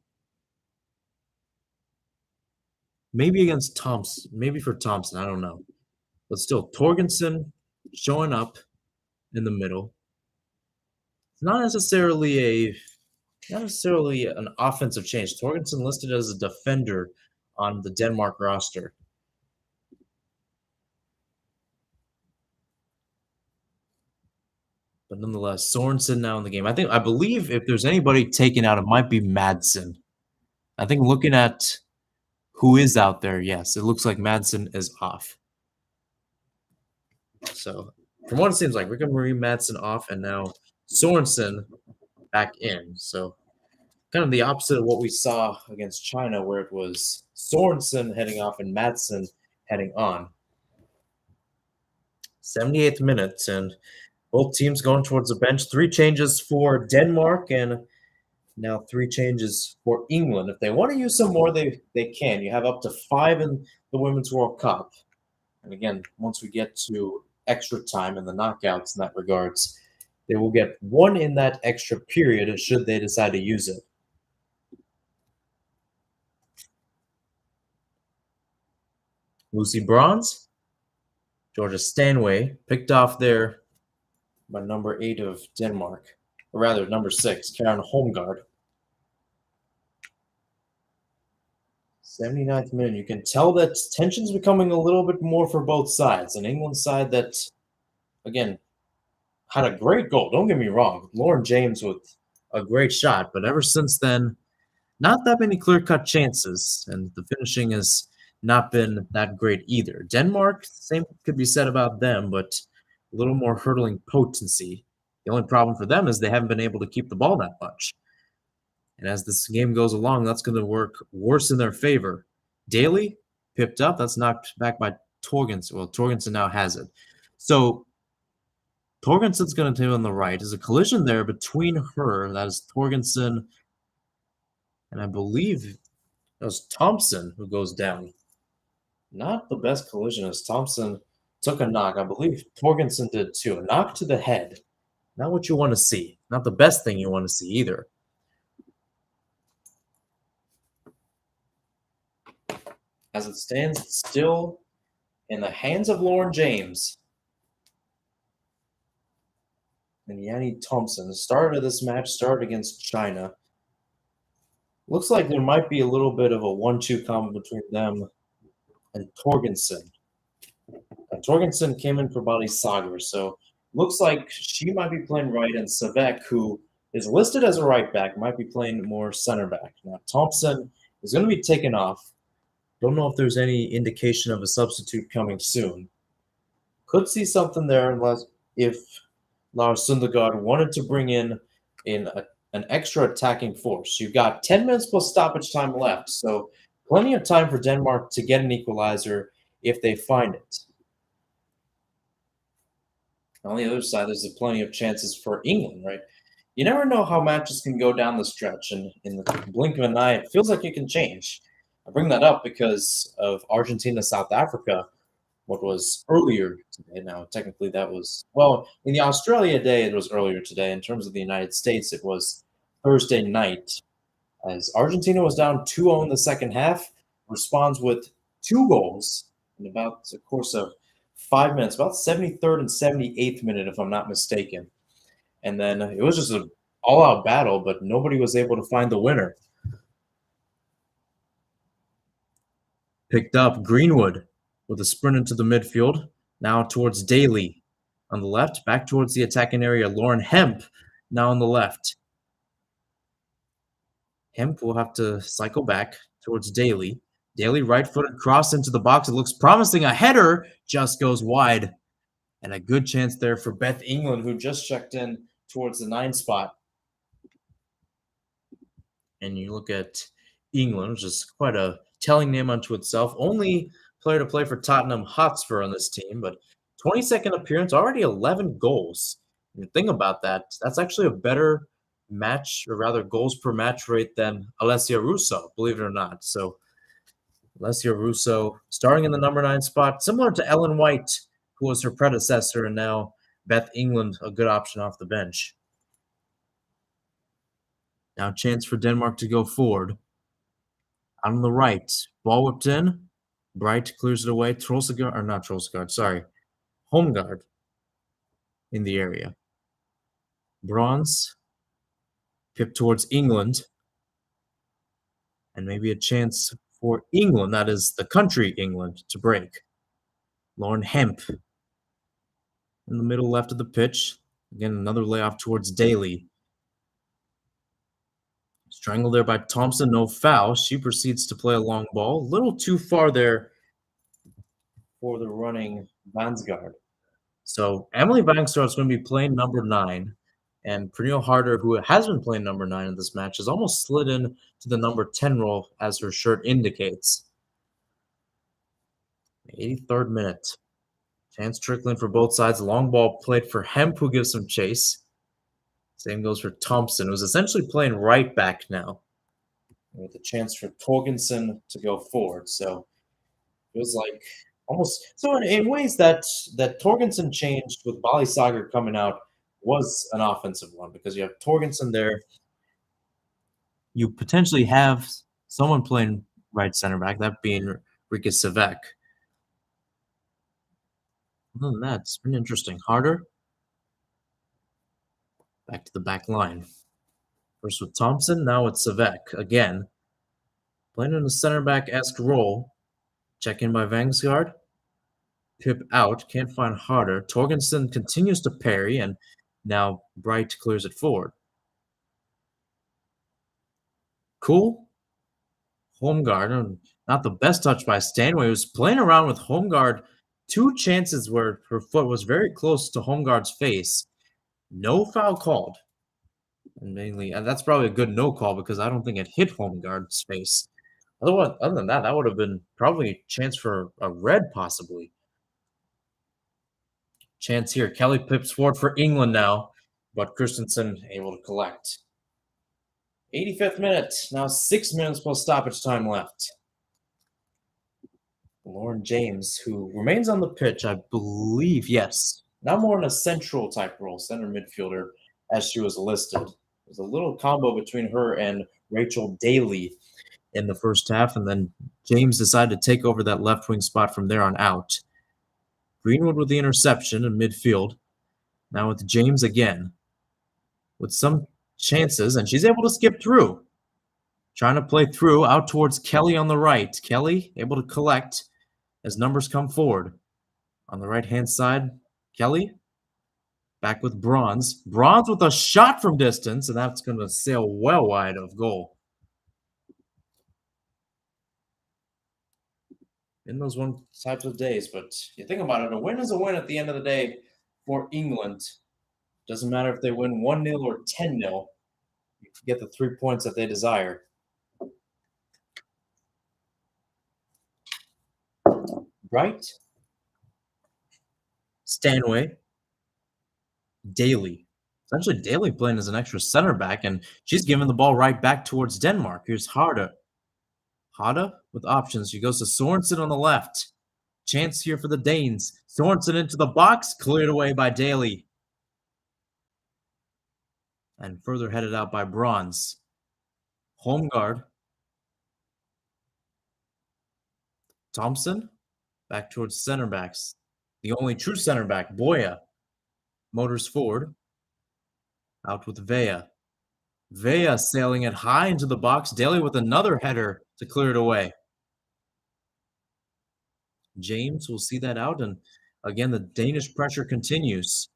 Maybe against Thompson, maybe for Thompson, I don't know. But still, Torgensen showing up in the middle. It's not necessarily an offensive change. Torgensen listed as a defender on the Denmark roster. But nonetheless, Sorensen now in the game. I believe if there's anybody taken out, it might be Madsen. I think looking at who is out there, yes, it looks like Madsen is off. So from what it seems like, Rickard Marie Madsen off, and now Sorensen back in. So kind of the opposite of what we saw against China, where it was Sorensen heading off and Madsen heading on. 78th minute, and Both teams going towards the bench. 3 changes for Denmark and now 3 changes for England. If they want to use some more, they can. You have up to 5 in the Women's World Cup. And again, once we get to extra time and the knockouts in that regards, they will get 1 in that extra period should they decide to use it. Lucy Bronze, Georgia Stanway, picked off there by number 8 of Denmark, or rather number 6, Karen Holmgaard. 79th minute. You can tell that tension's becoming a little bit more for both sides. An England side that, again, had a great goal. Don't get me wrong. Lauren James with a great shot, but ever since then, not that many clear-cut chances, and the finishing has not been that great either. Denmark, same could be said about them, but a little more hurdling potency. The only problem for them is they haven't been able to keep the ball that much. And as this game goes along, that's going to work worse in their favor. Daly pipped up. That's knocked back by Torgensen. Well, Torgensen now has it. So Torgensen's going to take on the right. There's a collision there between her. That is Torgensen. And I believe it was Thompson who goes down. Not the best collision as Thompson took a knock. I believe Torgensen did too. A knock to the head. Not what you want to see. Not the best thing you want to see either. As it stands, it's still in the hands of Lauren James and Yanni Thompson. The start of this match started against China. Looks like there might be a little bit of a 1-2 combo between them and Torgensen. And Torgensen came in for Bali Sagar, so looks like she might be playing right, and Savek, who is listed as a right back, might be playing more center back. Now, Thompson is going to be taken off. Don't know if there's any indication of a substitute coming soon. Could see something there unless if Lars Sundergaard wanted to bring in an extra attacking force. You've got 10 minutes plus stoppage time left, so plenty of time for Denmark to get an equalizer if they find it. On the other side, there's plenty of chances for England, right? You never know how matches can go down the stretch, and in the blink of an eye, it feels like it can change. I bring that up because of Argentina-South Africa, what was earlier today. Now, technically that was, well, in the Australia day, it was earlier today. In terms of the United States, it was Thursday night. As Argentina was down 2-0 in the second half, responds with 2 goals in about the course of 5 minutes, about 73rd and 78th minute, if I'm not mistaken. And then it was just an all-out battle, but nobody was able to find the winner. Picked up Greenwood with a sprint into the midfield. Now towards Daly on the left. Back towards the attacking area. Lauren Hemp now on the left. Hemp will have to cycle back towards Daly. Daly right-footed cross into the box. It looks promising. A header just goes wide. And a good chance there for Beth England, who just checked in towards the 9 spot. And you look at England, which is quite a telling name unto itself. Only player to play for Tottenham Hotspur on this team, but 22nd appearance, already 11 goals. And think about that. That's actually a better match, or rather goals per match rate than Alessia Russo, believe it or not. So Alessia Russo starting in the number 9 spot, similar to Ellen White, who was her predecessor, and now Beth England, a good option off the bench. Now chance for Denmark to go forward. Out on the right, ball whipped in. Bright clears it away. Holmgaard in the area. Bronze pipped towards England. And maybe a chance for England, that is the country England, to break. Lauren Hemp in the middle left of the pitch. Again, another layoff towards Daly. Strangled there by Thompson, no foul. She proceeds to play a long ball. A little too far there for the running Vansgaard. So Emily Vangsgaard is going to be playing number 9. And Pernille Harder, who has been playing number 9 in this match, has almost slid in to the number 10 role as her shirt indicates. 83rd minute. Chance trickling for both sides. Long ball played for Hemp, who gives some chase. Same goes for Thompson, who's essentially playing right back now, with a chance for Torgensen to go forward. So it was like almost so in ways that Torgensen changed with Bali Sagar coming out was an offensive one because you have Torgensen there. You potentially have someone playing right center back, that being Rika Savek. Other than that, it's been interesting. Harder, back to the back line. First with Thompson, now with Savek again. Playing in a center back-esque role. Check in by Vangsgaard. Pip out, can't find Harder. Torgensen continues to parry, and now Bright clears it forward. Cool. Homeguard, not the best touch by Stanway, who's playing around with Homeguard. Two chances where her foot was very close to Homeguard's face. No foul called. And that's probably a good no call because I don't think it hit Homeguard's face. Other than that, that would have been probably a chance for a red, possibly. Chance here. Kelly pips forward for England now, but Christensen able to collect. 85th minute. Now 6 minutes plus stoppage time left. Lauren James, who remains on the pitch, I believe, yes. Now more in a central type role, center midfielder, as she was listed. There's a little combo between her and Rachel Daly in the first half, and then James decided to take over that left wing spot from there on out. Greenwood with the interception in midfield. Now with James again. With some chances, and she's able to skip through. Trying to play through out towards Kelly on the right. Kelly able to collect as numbers come forward. On the right-hand side, Kelly back with Bronze. Bronze with a shot from distance, and that's going to sail well wide of goal. In those one types of days, but you think about it, a win is a win at the end of the day for England. Doesn't matter if they win 1-0 or 10-0. You get the 3 points that they desire. Right? Stanway. Daly. Essentially, Daly playing as an extra center back, and she's giving the ball right back towards Denmark. Here's Harda. Harda with options. She goes to Sorensen on the left. Chance here for the Danes. Sorensen into the box, cleared away by Daly. And further headed out by Bronze. Homeguard. Thompson. Back towards center backs. The only true center back, Boya. Motors forward. Out with Vea. Vea sailing it high into the box. Daly with another header to clear it away. James will see that out, and again, the Danish pressure continues.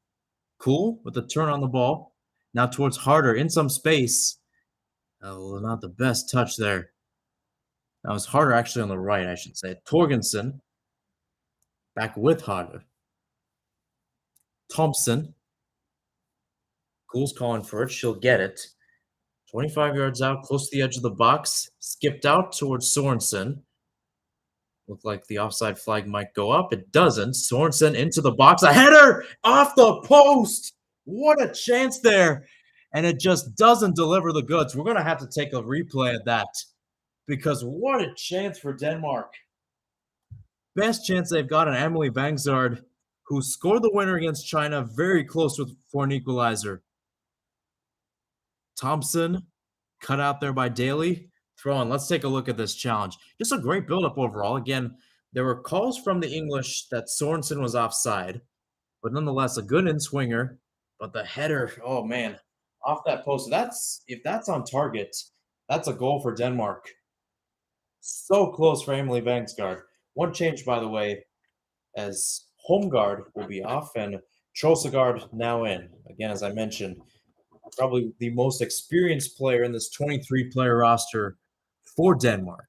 Cool with the turn on the ball. Now towards Harder in some space. Oh, not the best touch there. That was Harder actually on the right, I should say. Torgensen back with Harder. Thompson. Cool's calling for it. She'll get it. 25 yards out, close to the edge of the box. Skipped out towards Sorensen. Looked like the offside flag might go up. It doesn't. Sorensen into the box. A header off the post. What a chance there. And it just doesn't deliver the goods. We're going to have to take a replay of that because what a chance for Denmark. Best chance they've got on Emily Vangsgaard, who scored the winner against China, very close for an equalizer. Thompson cut out there by Daly. Throw in. Let's take a look at this challenge. Just a great build-up overall. Again, there were calls from the English that Sorensen was offside, but nonetheless, a good in-swinger. But the header, oh man, off that post. If that's on target, that's a goal for Denmark. So close for Emily Vangsgaard. One change, by the way, as Homeguard will be off and Trossegard now in. Again, as I mentioned, probably the most experienced player in this 23-player roster for Denmark.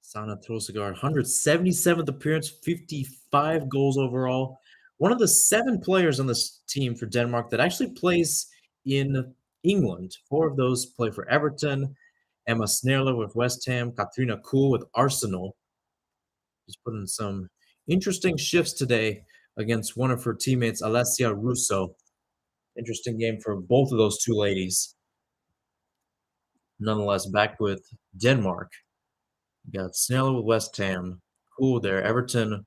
Sana Trossegard, 177th appearance, 55 goals overall. One of the 7 players on this team for Denmark that actually plays in England. 4 of those play for Everton. Emma Snerler with West Ham. Katrina Kuhl with Arsenal. She's put in some interesting shifts today against one of her teammates, Alessia Russo. Interesting game for both of those two ladies. Nonetheless, back with Denmark. You got Snell with West Ham. Cool there. Everton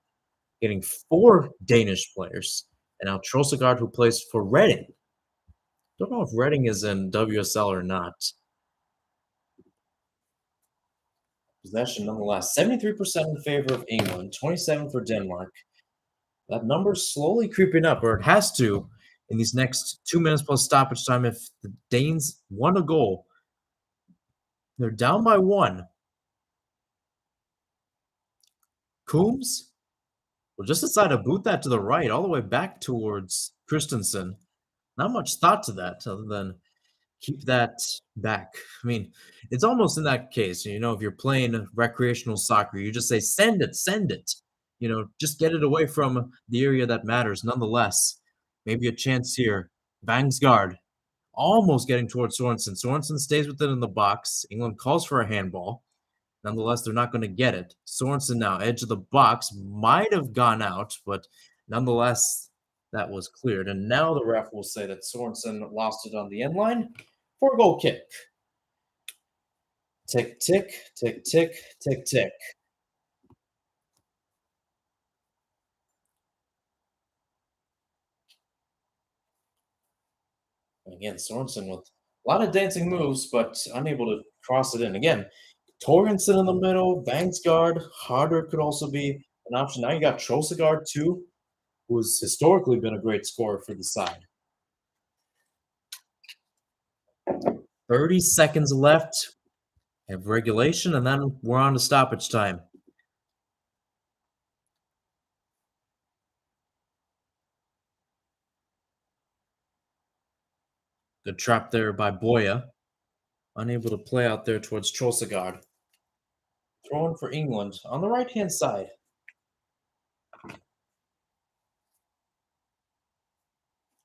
getting 4 Danish players. And now Trossard, who plays for Reading. Don't know if Reading is in WSL or not. Possession, nonetheless, 73% in favor of England, 27 for Denmark. That number's slowly creeping up, or it has to, in these next 2 minutes plus stoppage time if the Danes won a goal. They're down by 1. Coombs will just decide to boot that to the right, all the way back towards Christensen. Not much thought to that, other than keep that back. I mean, it's almost in that case, if you're playing recreational soccer, you just say, send it, send it. Just get it away from the area that matters. Nonetheless, maybe a chance here. Vangsgaard almost getting towards Sorensen. Sorensen stays with it in the box. England calls for a handball. Nonetheless, they're not going to get it. Sorensen now, edge of the box, might have gone out, but nonetheless, that was cleared. And now the ref will say that Sorensen lost it on the end line for a goal kick. Tick, tick, tick, tick, tick, tick. Again, Sorensen with a lot of dancing moves, but unable to cross it in. Again, Torgensen in the middle, Vangsgaard, Harder could also be an option. Now you got Trossard too, who's historically been a great scorer for the side. 30 seconds left of regulation, and then we're on to stoppage time. Good trap there by Boya. Unable to play out there towards Trossard. Throwing for England on the right-hand side.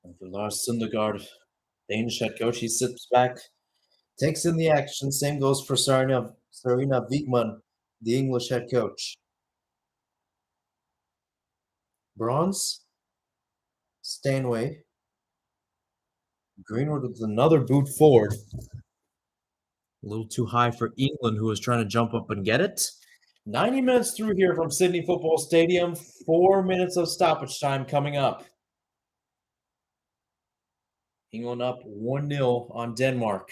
And for Lars Sundergaard, Danish head coach, he sits back, takes in the action. Same goes for Sarina Wiegman, the English head coach. Bronze, Stanway. Greenwood with another boot forward. A little too high for England, who was trying to jump up and get it. 90 minutes through here from Sydney Football Stadium. 4 minutes of stoppage time coming up. England up 1-0 on Denmark.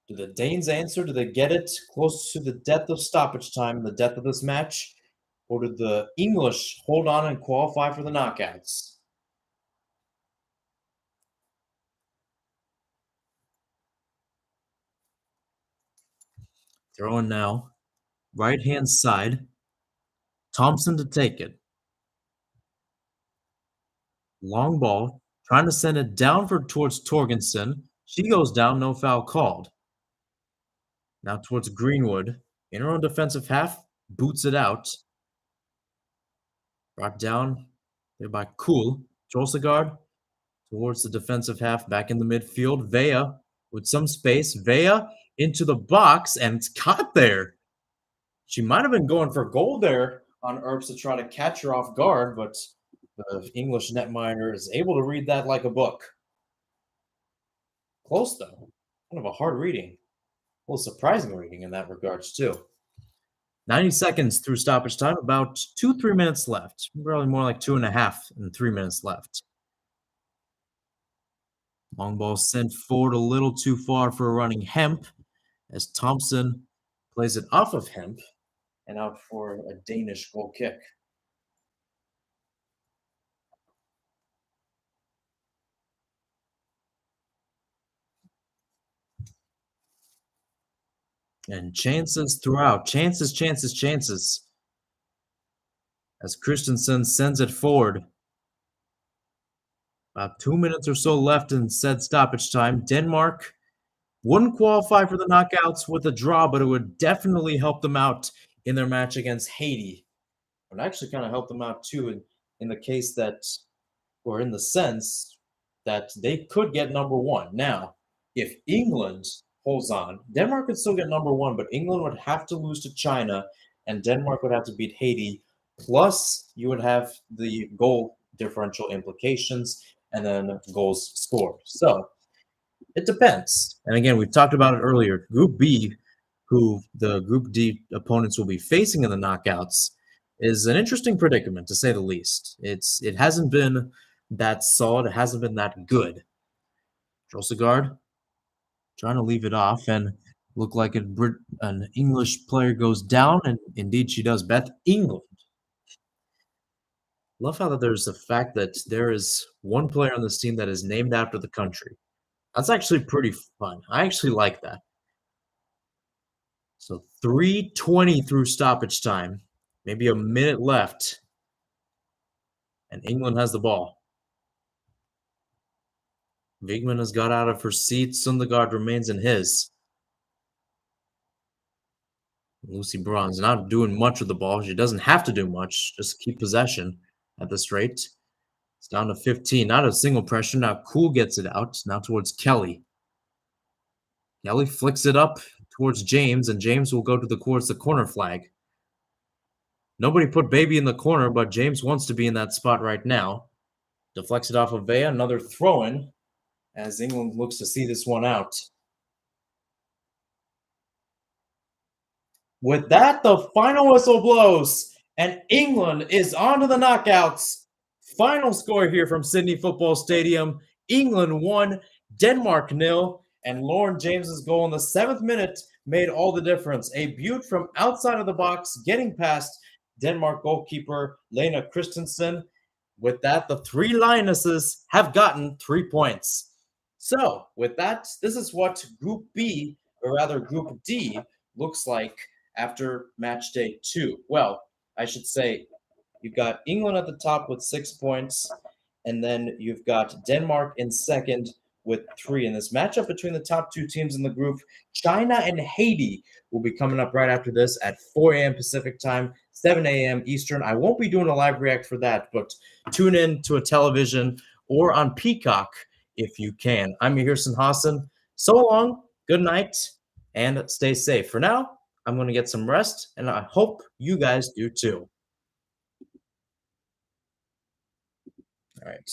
Do the Danes answer? Do they get it close to the death of stoppage time, the death of this match? Or did the English hold on and qualify for the knockouts? Throwing now. Right-hand side. Thompson to take it. Long ball. Trying to send it down towards Torgensen. She goes down, no foul called. Now towards Greenwood. In her own defensive half. Boots it out. Brought down there by Kuhl. Trossard towards the defensive half. Back in the midfield. Vea with some space. Vea into the box, and it's caught there. She might have been going for goal there on Earps to try to catch her off guard, but the English netminder is able to read that like a book. Close, though. Kind of a hard reading. A little surprising reading in that regards, too. 90 seconds through stoppage time, about 2-3 minutes left. Probably more like 2.5 and 3 minutes left. Long ball sent forward a little too far for a running Hemp, as Thompson plays it off of Hemp and out for a Danish goal kick. And chances throughout. Chances, chances, chances. As Christensen sends it forward. About 2 minutes or so left in said stoppage time. Denmark wouldn't qualify for the knockouts with a draw, but it would definitely help them out in their match against Haiti. It would actually kind of help them out too in the case that, or in the sense that they could get number 1. Now, if England holds on, Denmark could still get number 1, but England would have to lose to China, and Denmark would have to beat Haiti plus you would have the goal differential implications and then goals scored. So it depends. And again, we've talked about it earlier. Group B, who the Group D opponents will be facing in the knockouts, is an interesting predicament to say the least. It hasn't been that solid. It hasn't been that good. Trossard trying to leave it off and look like an English player goes down, and indeed she does. Beth England. Love how that there's the fact that there is one player on this team that is named after the country. That's actually pretty fun. I actually like that. So 3:20 through stoppage time, maybe a minute left, and England has the ball. Wigman has got out of her seat. Sundegaard remains in his. Lucy Braun's not doing much with the ball. She doesn't have to do much. Just keep possession at this rate. It's down to 15. Not a single pressure. Now Cool gets it out. Now towards Kelly. Kelly flicks it up towards James, and James will go towards the corner flag. Nobody put Baby in the corner, but James wants to be in that spot right now. Deflects it off of Vea. Another throw-in as England looks to see this one out. With that, the final whistle blows, and England is on to the knockouts. Final score here from Sydney Football Stadium. England 1, Denmark 0, and Lauren James's goal in the 7th minute made all the difference. A beaut from outside of the box, getting past Denmark goalkeeper Lena Christensen. With that, the three Lionesses have gotten 3 points. So, with that, this is what Group B, or rather Group D, looks like after match day 2. Well, I should say you've got England at the top with 6 points, and then you've got Denmark in second with 3. In this matchup between the top 2 teams in the group, China and Haiti will be coming up right after this at 4 a.m. Pacific time, 7 a.m. Eastern. I won't be doing a live react for that, but tune in to a television or on Peacock if you can. I'm Mihir Sinhasan. So long, good night, and stay safe. For now, I'm going to get some rest, and I hope you guys do too. All right.